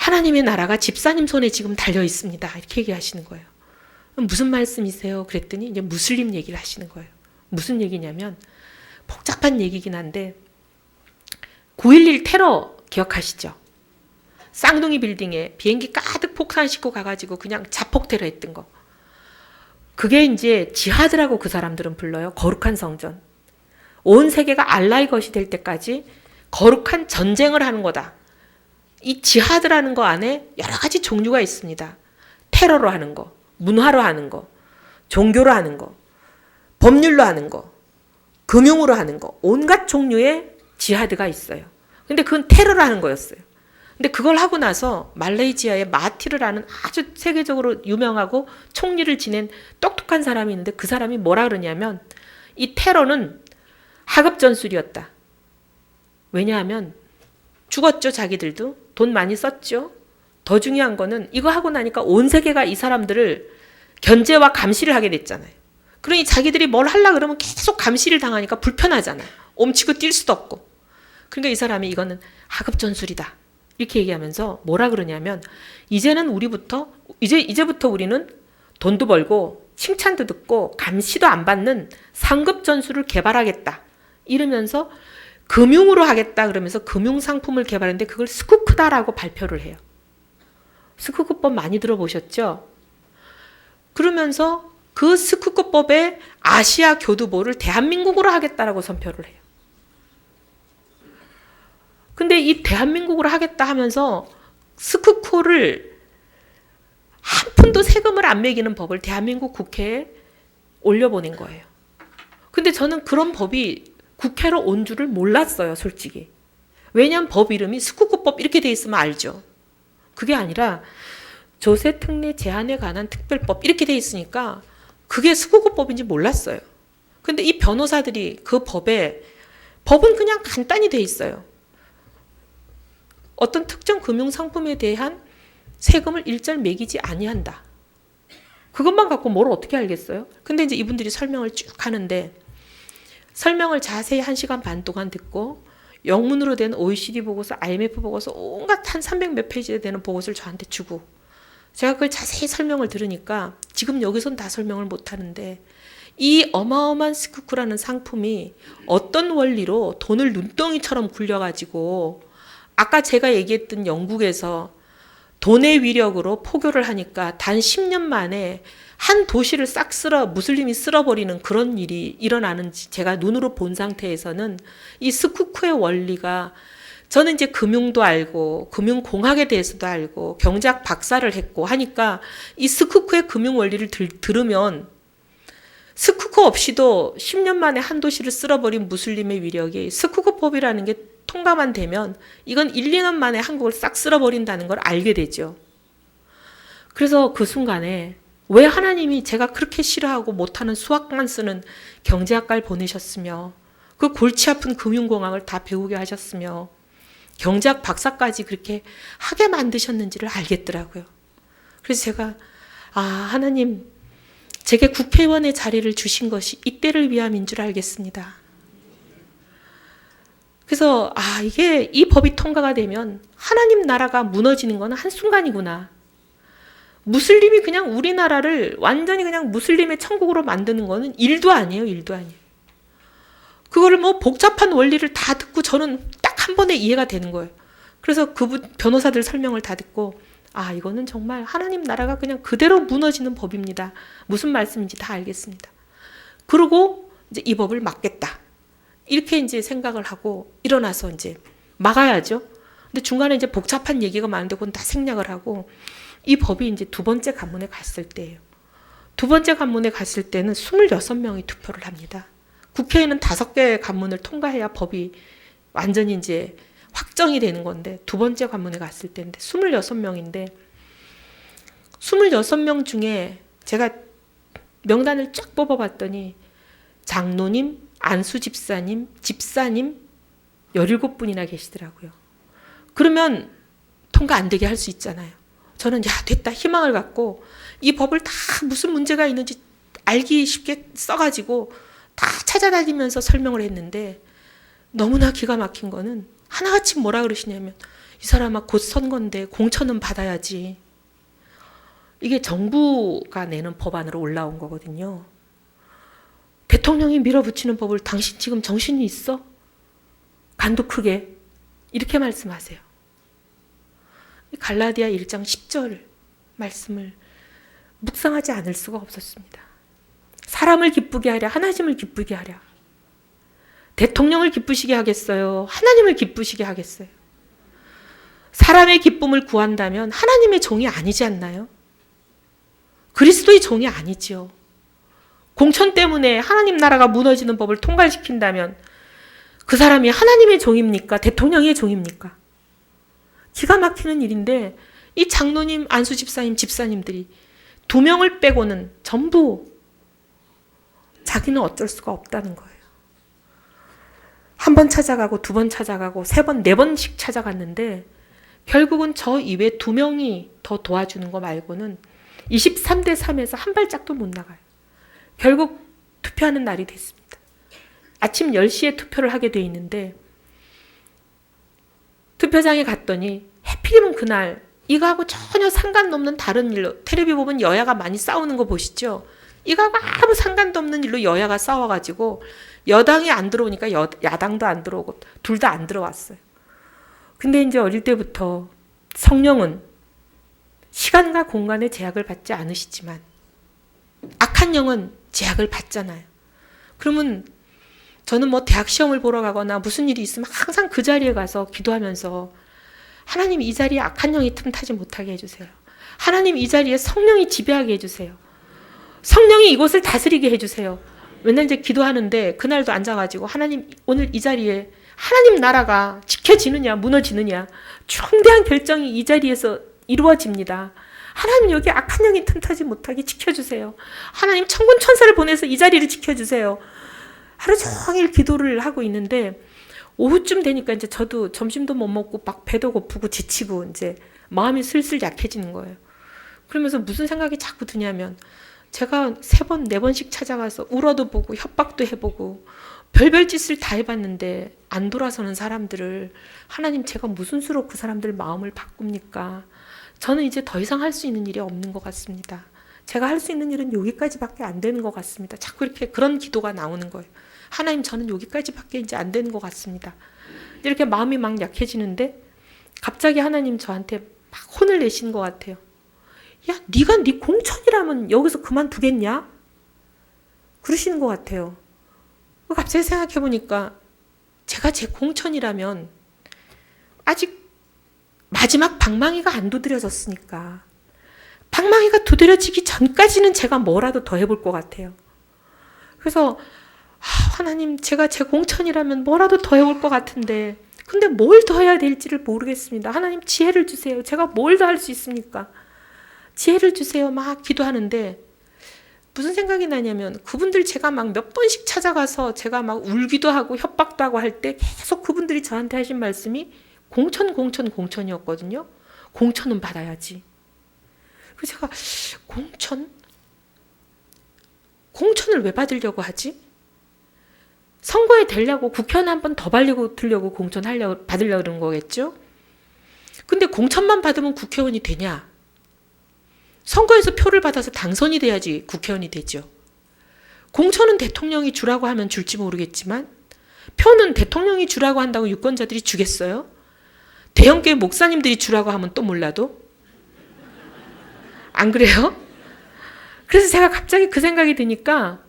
하나님의 나라가 집사님 손에 지금 달려 있습니다. 이렇게 얘기하시는 거예요. 무슨 말씀이세요? 그랬더니 이제 무슬림 얘기를 하시는 거예요. 무슨 얘기냐면 복잡한 얘기긴 한데 9.11 테러 기억하시죠? 쌍둥이 빌딩에 비행기 가득 폭탄 싣고 가가지고 그냥 자폭 테러 했던 거. 그게 이제 지하드라고 그 사람들은 불러요. 거룩한 성전. 온 세계가 알라의 것이 될 때까지 거룩한 전쟁을 하는 거다. 이 지하드라는 거 안에 여러 가지 종류가 있습니다. 테러로 하는 거, 문화로 하는 거, 종교로 하는 거, 법률로 하는 거, 금융으로 하는 거, 온갖 종류의 지하드가 있어요. 근데 그건 테러를 하는 거였어요. 근데 그걸 하고 나서 말레이시아의 마티르라는 아주 세계적으로 유명하고 총리를 지낸 똑똑한 사람이 있는데 그 사람이 뭐라 그러냐면 이 테러는 하급전술이었다. 왜냐하면 죽었죠. 자기들도. 돈 많이 썼죠. 더 중요한 거는 이거 하고 나니까 온 세계가 이 사람들을 견제와 감시를 하게 됐잖아요. 그러니 자기들이 뭘 하려고 그러면 계속 감시를 당하니까 불편하잖아요. 옴치고 뛸 수도 없고. 그러니까 이 사람이 이거는 하급전술이다. 이렇게 얘기하면서 뭐라 그러냐면 이제는 우리부터 이제부터 우리는 돈도 벌고 칭찬도 듣고 감시도 안 받는 상급 전술을 개발하겠다. 이러면서 금융으로 하겠다 그러면서 금융 상품을 개발했는데 그걸 스쿠크다라고 발표를 해요. 스쿠크법 많이 들어보셨죠? 그러면서 그 스쿠크법의 아시아 교두보를 대한민국으로 하겠다라고 선표를 해요. 근데 이 대한민국으로 하겠다 하면서 스쿠코를 한 푼도 세금을 안 매기는 법을 대한민국 국회에 올려보낸 거예요. 근데 저는 그런 법이 국회로 온 줄을 몰랐어요, 솔직히. 왜냐하면 법 이름이 스쿠코법 이렇게 돼 있으면 알죠. 그게 아니라 조세 특례 제한에 관한 특별법 이렇게 돼 있으니까 그게 스쿠코법인지 몰랐어요. 근데 이 변호사들이 그 법은 그냥 간단히 돼 있어요. 어떤 특정 금융상품에 대한 세금을 일절 매기지 아니한다. 그것만 갖고 뭘 어떻게 알겠어요? 근데 이제 이분들이 설명을 쭉 하는데 설명을 자세히 1시간 반 동안 듣고 영문으로 된 OECD 보고서, IMF 보고서 온갖 한 300 몇 페이지 되는 보고서를 저한테 주고 제가 그걸 자세히 설명을 들으니까 지금 여기선 다 설명을 못 하는데 이 어마어마한 스쿠크라는 상품이 어떤 원리로 돈을 눈덩이처럼 굴려가지고 아까 제가 얘기했던 영국에서 돈의 위력으로 포교를 하니까 단 10년 만에 한 도시를 싹 무슬림이 쓸어버리는 그런 일이 일어나는지 제가 눈으로 본 상태에서는 이 스쿠크의 원리가 저는 이제 금융도 알고 금융공학에 대해서도 알고 경제학 박사를 했고 하니까 이 스쿠크의 금융 원리를 들으면 스쿠크 없이도 10년 만에 한 도시를 쓸어버린 무슬림의 위력이 스쿠크법이라는 게 통과만 되면 이건 1, 2년 만에 한국을 싹 쓸어버린다는 걸 알게 되죠. 그래서 그 순간에 왜 하나님이 제가 그렇게 싫어하고 못하는 수학만 쓰는 경제학과를 보내셨으며 그 골치 아픈 금융공학을 다 배우게 하셨으며 경제학 박사까지 그렇게 하게 만드셨는지를 알겠더라고요. 그래서 제가 하나님 제게 국회의원의 자리를 주신 것이 이때를 위함인 줄 알겠습니다. 그래서 이게 이 법이 통과가 되면 하나님 나라가 무너지는 건 한순간이구나. 무슬림이 그냥 우리나라를 완전히 그냥 무슬림의 천국으로 만드는 거는 일도 아니에요. 일도 아니에요. 그거를 뭐 복잡한 원리를 다 듣고 저는 딱 한 번에 이해가 되는 거예요. 그래서 그분 변호사들 설명을 다 듣고 이거는 정말 하나님 나라가 그냥 그대로 무너지는 법입니다. 무슨 말씀인지 다 알겠습니다. 그러고 이제 이 법을 막겠다. 이렇게 이제 생각을 하고 일어나서 이제 막아야죠. 근데 중간에 이제 복잡한 얘기가 많은데 그건 다 생략을 하고 이 법이 이제 두 번째 관문에 갔을 때예요. 두 번째 관문에 갔을 때는 26명이 투표를 합니다. 국회에는 5개의 관문을 통과해야 법이 완전히 이제 확정이 되는 건데 두 번째 관문에 갔을 때인데 26명인데 26명 중에 제가 명단을 쫙 뽑아봤더니 장로님, 안수 집사님, 집사님 17분이나 계시더라고요. 그러면 통과 안 되게 할 수 있잖아요. 저는 됐다 희망을 갖고 이 법을 다 무슨 문제가 있는지 알기 쉽게 써가지고 다 찾아다니면서 설명을 했는데 너무나 기가 막힌 거는 하나같이 뭐라 그러시냐면 이 사람아 곧 선거인데 공천은 받아야지. 이게 정부가 내는 법안으로 올라온 거거든요. 대통령이 밀어붙이는 법을 당신 지금 정신이 있어? 간도 크게 이렇게 말씀하세요. 갈라디아 1장 10절 말씀을 묵상하지 않을 수가 없었습니다. 사람을 기쁘게 하랴 하나님을 기쁘게 하랴. 대통령을 기쁘시게 하겠어요? 하나님을 기쁘시게 하겠어요? 사람의 기쁨을 구한다면 하나님의 종이 아니지 않나요? 그리스도의 종이 아니지요. 공천 때문에 하나님 나라가 무너지는 법을 통과시킨다면 그 사람이 하나님의 종입니까? 대통령의 종입니까? 기가 막히는 일인데 이 장로님, 안수 집사님, 집사님들이 2명을 빼고는 전부 자기는 어쩔 수가 없다는 거예요. 1번 찾아가고 2번 찾아가고 3번, 4번씩 찾아갔는데 결국은 저 이외 2명이 더 도와주는 거 말고는 23대 3에서 한 발짝도 못 나가요. 결국 투표하는 날이 됐습니다. 아침 10시에 투표를 하게 돼 있는데 투표장에 갔더니 해필이면 그날 이거하고 전혀 상관없는 다른 일로, 텔레비 보면 여야가 많이 싸우는 거 보시죠? 이거하고 아무 상관도 없는 일로 여야가 싸워가지고 여당이 안 들어오니까 야당도 안 들어오고 둘 다 안 들어왔어요. 근데 이제 어릴 때부터 성령은 시간과 공간의 제약을 받지 않으시지만 악한 영은 제약을 받잖아요. 그러면 저는 뭐 대학 시험을 보러 가거나 무슨 일이 있으면 항상 그 자리에 가서 기도하면서 하나님 이 자리에 악한 영이 틈타지 못하게 해주세요. 하나님 이 자리에 성령이 지배하게 해주세요. 성령이 이곳을 다스리게 해주세요. 맨날 이제 기도하는데 그날도 앉아가지고 하나님 오늘 이 자리에 하나님 나라가 지켜지느냐 무너지느냐 중대한 결정이 이 자리에서 이루어집니다. 하나님 여기 악한 영이 틈타지 못하게 지켜주세요. 하나님 천군 천사를 보내서 이 자리를 지켜주세요. 하루 종일 기도를 하고 있는데 오후쯤 되니까 이제 저도 점심도 못 먹고 막 배도 고프고 지치고 이제 마음이 슬슬 약해지는 거예요. 그러면서 무슨 생각이 자꾸 드냐면 제가 3번, 4번씩 찾아가서 울어도 보고 협박도 해보고 별별 짓을 다 해봤는데 안 돌아서는 사람들을 하나님 제가 무슨 수로 그 사람들 마음을 바꿉니까? 저는 이제 더 이상 할 수 있는 일이 없는 것 같습니다. 제가 할 수 있는 일은 여기까지밖에 안 되는 것 같습니다. 자꾸 이렇게 그런 기도가 나오는 거예요. 하나님 저는 여기까지밖에 이제 안 되는 것 같습니다. 이렇게 마음이 막 약해지는데 갑자기 하나님 저한테 막 혼을 내시는 것 같아요. 야, 네가 네 공천이라면 여기서 그만두겠냐? 그러시는 것 같아요. 갑자기 생각해 보니까 제가 제 공천이라면 아직 마지막 방망이가 안 두드려졌으니까 방망이가 두드려지기 전까지는 제가 뭐라도 더 해볼 것 같아요. 그래서 하나님 제가 제 공천이라면 뭐라도 더 해볼 것 같은데 근데 뭘 더 해야 될지를 모르겠습니다. 하나님 지혜를 주세요. 제가 뭘 더 할 수 있습니까? 지혜를 주세요. 막 기도하는데 무슨 생각이 나냐면 그분들 제가 막 몇 번씩 찾아가서 제가 막 울기도 하고 협박도 하고 할 때 계속 그분들이 저한테 하신 말씀이 공천이었거든요. 공천은 받아야지. 그래서 제가 공천을 왜 받으려고 하지? 선거에 되려고 국회의원 한 번 더 받으려고 받으려고 그러는 거겠죠? 근데 공천만 받으면 국회의원이 되냐? 선거에서 표를 받아서 당선이 돼야지 국회의원이 되죠. 공천은 대통령이 주라고 하면 줄지 모르겠지만 표는 대통령이 주라고 한다고 유권자들이 주겠어요? 대형교회 목사님들이 주라고 하면 또 몰라도? 안 그래요? 그래서 제가 갑자기 그 생각이 드니까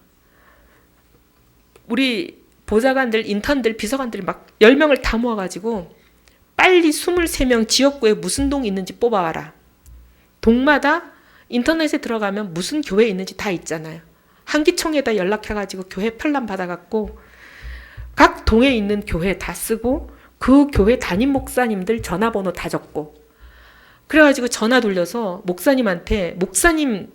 우리 보좌관들, 인턴들, 비서관들이 막 10명을 다 모아가지고 빨리 23명 지역구에 무슨 동이 있는지 뽑아와라. 동마다 인터넷에 들어가면 무슨 교회 있는지 다 있잖아요. 한기총에다 연락해가지고 교회 편람 받아갖고 각 동에 있는 교회 다 쓰고 그 교회 담임 목사님들 전화번호 다 적고 그래가지고 전화 돌려서 목사님한테 목사님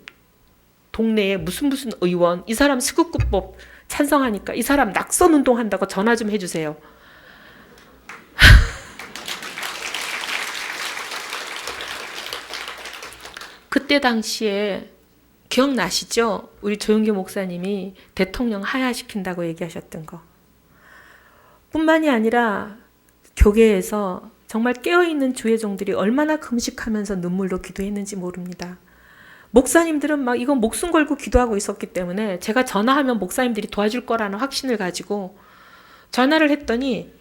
동네에 무슨 의원 이 사람 스국구법 찬성하니까 이 사람 낙선운동 한다고 전화 좀 해주세요. 그때 당시에 기억나시죠? 우리 조용기 목사님이 대통령 하야시킨다고 얘기하셨던 거. 뿐만이 아니라 교계에서 정말 깨어있는 주의 종들이 얼마나 금식하면서 눈물로 기도했는지 모릅니다. 목사님들은 막 이건 목숨 걸고 기도하고 있었기 때문에 제가 전화하면 목사님들이 도와줄 거라는 확신을 가지고 전화를 했더니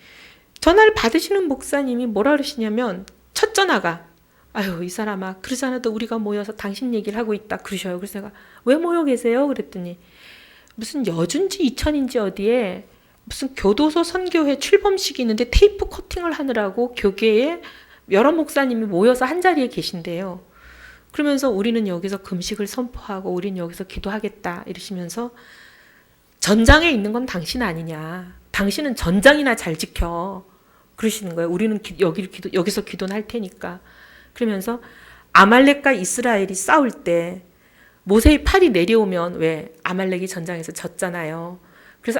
전화를 받으시는 목사님이 뭐라 그러시냐면 첫 전화가 아유 이 사람아 그러잖아도 우리가 모여서 당신 얘기를 하고 있다 그러셔요. 그래서 제가 왜 모여 계세요? 그랬더니 무슨 여준지 이천인지 어디에 무슨 교도소 선교회 출범식이 있는데 테이프 커팅을 하느라고 교계에 여러 목사님이 모여서 한 자리에 계신대요. 그러면서 우리는 여기서 금식을 선포하고 우리는 여기서 기도하겠다 이러시면서 전장에 있는 건 당신 아니냐. 당신은 전장이나 잘 지켜. 그러시는 거예요. 우리는 여기서 기도는 할 테니까. 그러면서 아말렉과 이스라엘이 싸울 때 모세의 팔이 내려오면 왜 아말렉이 전장에서 졌잖아요. 그래서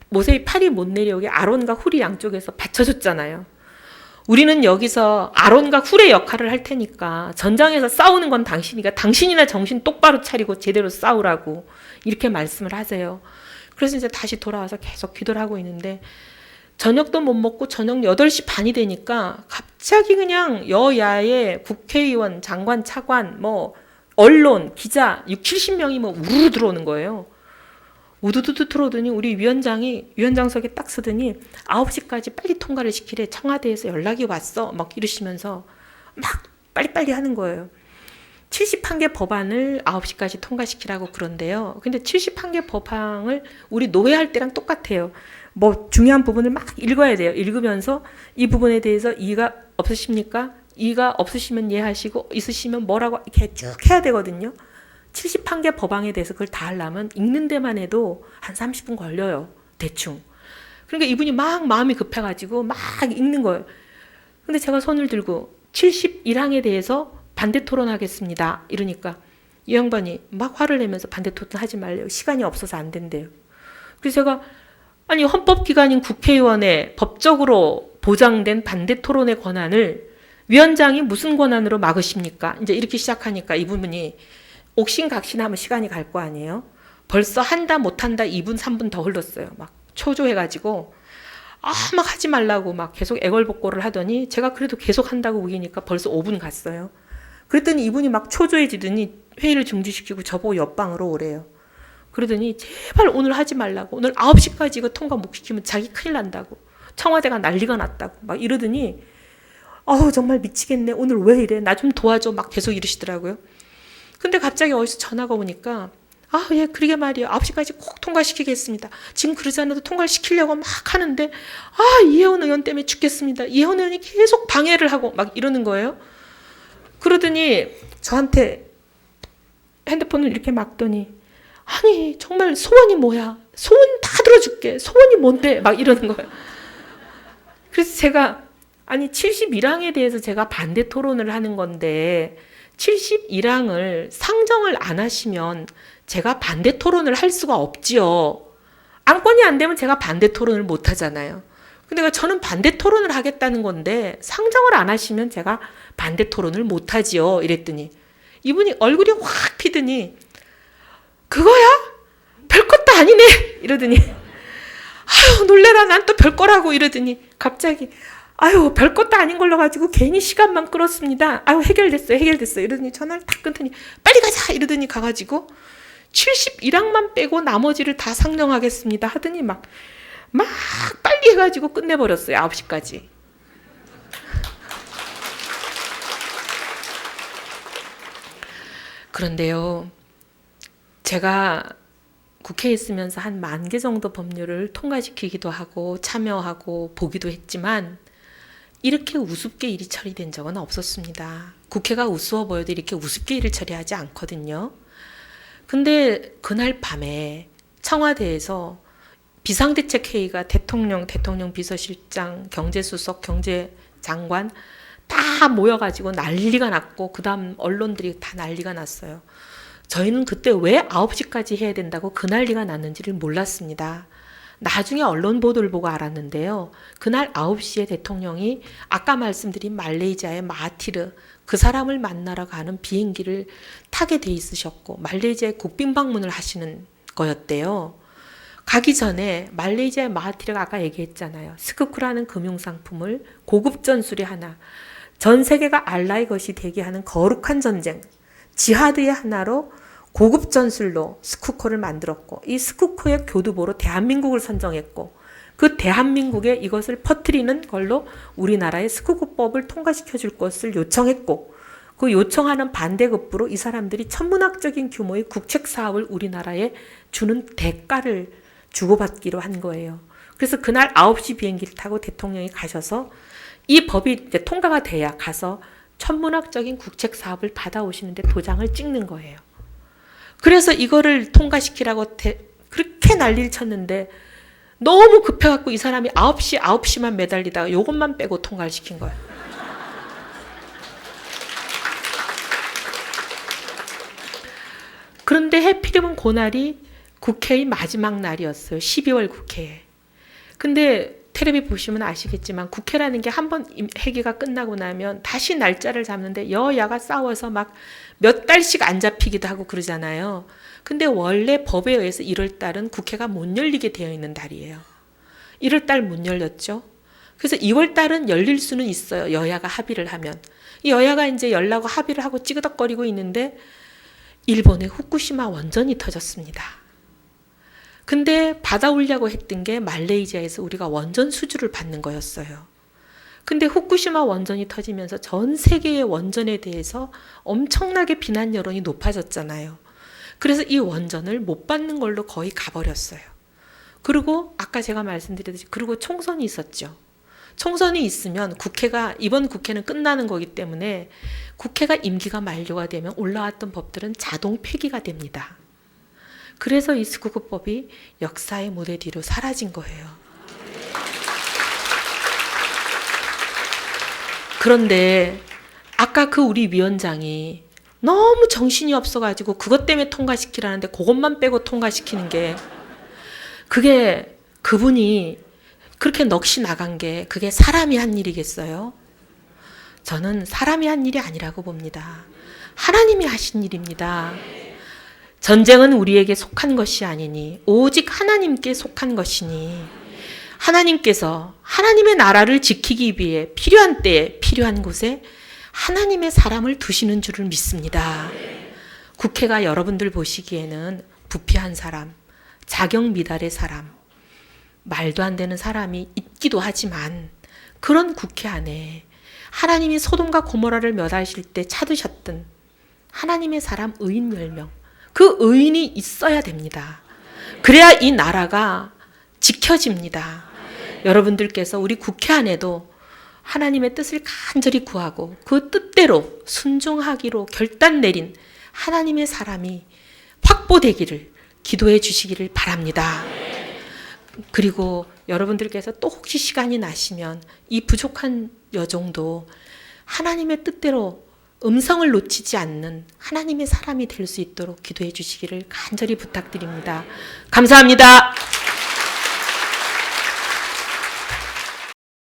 모세의 팔이 못 내려오게 아론과 훌이 양쪽에서 받쳐줬잖아요. 우리는 여기서 아론과 훌의 역할을 할 테니까 전장에서 싸우는 건 당신이니까 당신이나 정신 똑바로 차리고 제대로 싸우라고 이렇게 말씀을 하세요. 그래서 이제 다시 돌아와서 계속 기도를 하고 있는데 저녁도 못 먹고 저녁 8시 반이 되니까 갑자기 그냥 여야의 국회의원, 장관, 차관, 뭐 언론, 기자 70명이 뭐 우르르 들어오는 거예요. 우두두두 들어오더니 우리 위원장이 위원장석에 딱 서더니 9시까지 빨리 통과를 시키래. 청와대에서 연락이 왔어. 막 이러시면서 막 빨리빨리 하는 거예요. 71개 법안을 9시까지 통과시키라고 그런데요. 근데 71개 법안을 우리 노회할 때랑 똑같아요. 뭐 중요한 부분을 막 읽어야 돼요. 읽으면서 이 부분에 대해서 이의가 없으십니까? 이의가 없으시면 이해하시고 있으시면 뭐라고 이렇게 쭉 해야 되거든요. 71개 법안에 대해서 그걸 다 하려면 읽는 데만 해도 한 30분 걸려요. 대충. 그러니까 이분이 막 마음이 급해가지고 막 읽는 거예요. 근데 제가 손을 들고 71항에 대해서 반대 토론하겠습니다. 이러니까 이 양반이 막 화를 내면서 반대 토론하지 말래요. 시간이 없어서 안 된대요. 그래서 제가 아니 헌법기관인 국회의원의 법적으로 보장된 반대 토론의 권한을 위원장이 무슨 권한으로 막으십니까? 이제 이렇게 시작하니까 이 부분이 옥신각신하면 시간이 갈 거 아니에요. 벌써 한다 못한다 2분 3분 더 흘렀어요. 막 초조해가지고 막 하지 말라고 막 계속 애걸복걸을 하더니 제가 그래도 계속 한다고 우기니까 벌써 5분 갔어요. 그랬더니 이분이 막 초조해지더니 회의를 중지시키고 저보고 옆방으로 오래요. 그러더니 제발 오늘 하지 말라고. 오늘 9시까지 이거 통과 못 시키면 자기 큰일 난다고. 청와대가 난리가 났다고. 막 이러더니 정말 미치겠네. 오늘 왜 이래. 나 좀 도와줘. 막 계속 이러시더라고요. 근데 갑자기 어디서 전화가 오니까 예, 그러게 말이에요. 9시까지 꼭 통과시키겠습니다. 지금 그러지 않아도 통과시키려고 막 하는데 이혜원 의원 때문에 죽겠습니다. 이혜원 의원이 계속 방해를 하고 막 이러는 거예요. 그러더니 저한테 핸드폰을 이렇게 막더니 아니 정말 소원이 뭐야? 소원 다 들어줄게. 소원이 뭔데? 막 이러는 거예요. 그래서 제가 아니 71항에 대해서 제가 반대 토론을 하는 건데 71항을 상정을 안 하시면 제가 반대 토론을 할 수가 없지요. 안건이 안 되면 제가 반대 토론을 못 하잖아요. 근데 저는 반대 토론을 하겠다는 건데 상정을 안 하시면 제가 반대 토론을 못 하지요. 이랬더니 이분이 얼굴이 확 피더니 그거야? 별것도 아니네. 이러더니 놀래라. 난 또 별거라고. 이러더니 갑자기 별것도 아닌 걸로 가지고 괜히 시간만 끌었습니다. 해결됐어요. 이러더니 전화를 탁 끊더니 빨리 가자. 이러더니 가가지고 71항만 빼고 나머지를 다 상정하겠습니다. 하더니 막 빨리 해가지고 끝내버렸어요. 9시까지. 그런데요. 제가 국회에 있으면서 한 10,000개 정도 법률을 통과시키기도 하고 참여하고 보기도 했지만 이렇게 우습게 일이 처리된 적은 없었습니다. 국회가 우스워 보여도 이렇게 우습게 일을 처리하지 않거든요. 근데 그날 밤에 청와대에서 비상대책회의가 대통령 비서실장, 경제수석, 경제장관 다 모여가지고 난리가 났고 그 다음 언론들이 다 난리가 났어요. 저희는 그때 왜 9시까지 해야 된다고 그 난리가 났는지를 몰랐습니다. 나중에 언론 보도를 보고 알았는데요. 그날 9시에 대통령이 아까 말씀드린 말레이시아의 마하티르 그 사람을 만나러 가는 비행기를 타게 돼 있으셨고 말레이시아에 국빈 방문을 하시는 거였대요. 가기 전에 말레이시아의 마하티르가 아까 얘기했잖아요. 스쿠쿠라는 금융상품을 고급 전술이 하나 전 세계가 알라의 것이 되게 하는 거룩한 전쟁 지하드의 하나로 고급 전술로 스쿠코를 만들었고 이 스쿠코의 교두보로 대한민국을 선정했고 그 대한민국에 이것을 퍼뜨리는 걸로 우리나라의 스쿠코법을 통과시켜 줄 것을 요청했고 그 요청하는 반대급부로 이 사람들이 천문학적인 규모의 국책 사업을 우리나라에 주는 대가를 주고받기로 한 거예요. 그래서 그날 9시 비행기를 타고 대통령이 가셔서 이 법이 이제 통과가 돼야 가서 천문학적인 국책 사업을 받아오시는데 도장을 찍는 거예요. 그래서 이거를 통과시키라고 그렇게 난리를 쳤는데 너무 급해갖고 이 사람이 9시만 매달리다가 요것만 빼고 통과를 시킨 거예요. 그런데 해필이면 그날이 국회의 마지막 날이었어요. 12월 국회에. 근데 텔레비 보시면 아시겠지만 국회라는 게 한 번 회기가 끝나고 나면 다시 날짜를 잡는데 여야가 싸워서 막 몇 달씩 안 잡히기도 하고 그러잖아요. 근데 원래 법에 의해서 1월 달은 국회가 못 열리게 되어 있는 달이에요. 1월 달 못 열렸죠. 그래서 2월 달은 열릴 수는 있어요. 여야가 합의를 하면. 이 여야가 이제 열라고 합의를 하고 찌그덕거리고 있는데 일본의 후쿠시마 원전이 터졌습니다. 근데 받아오려고 했던 게 말레이시아에서 우리가 원전 수주를 받는 거였어요. 근데 후쿠시마 원전이 터지면서 전 세계의 원전에 대해서 엄청나게 비난 여론이 높아졌잖아요. 그래서 이 원전을 못 받는 걸로 거의 가버렸어요. 그리고 아까 제가 말씀드렸듯이 그리고 총선이 있었죠. 총선이 있으면 이번 국회는 끝나는 거기 때문에 국회가 임기가 만료가 되면 올라왔던 법들은 자동 폐기가 됩니다. 그래서 이 스쿠구법이 역사의 무대 뒤로 사라진 거예요. 그런데 아까 그 우리 위원장이 너무 정신이 없어가지고 그것 때문에 통과시키라는데 그것만 빼고 통과시키는 게 그게 그분이 그렇게 넋이 나간 게 그게 사람이 한 일이겠어요? 저는 사람이 한 일이 아니라고 봅니다. 하나님이 하신 일입니다. 전쟁은 우리에게 속한 것이 아니니 오직 하나님께 속한 것이니 하나님께서 하나님의 나라를 지키기 위해 필요한 때에 필요한 곳에 하나님의 사람을 두시는 줄을 믿습니다. 국회가 여러분들 보시기에는 부패한 사람, 자격 미달의 사람, 말도 안 되는 사람이 있기도 하지만 그런 국회 안에 하나님이 소돔과 고모라를 멸하실 때 찾으셨던 하나님의 사람 의인 10명, 그 의인이 있어야 됩니다. 그래야 이 나라가 지켜집니다. 여러분들께서 우리 국회 안에도 하나님의 뜻을 간절히 구하고 그 뜻대로 순종하기로 결단 내린 하나님의 사람이 확보되기를 기도해 주시기를 바랍니다. 그리고 여러분들께서 또 혹시 시간이 나시면 이 부족한 여종도 하나님의 뜻대로 음성을 놓치지 않는 하나님의 사람이 될 수 있도록 기도해 주시기를 간절히 부탁드립니다. 감사합니다.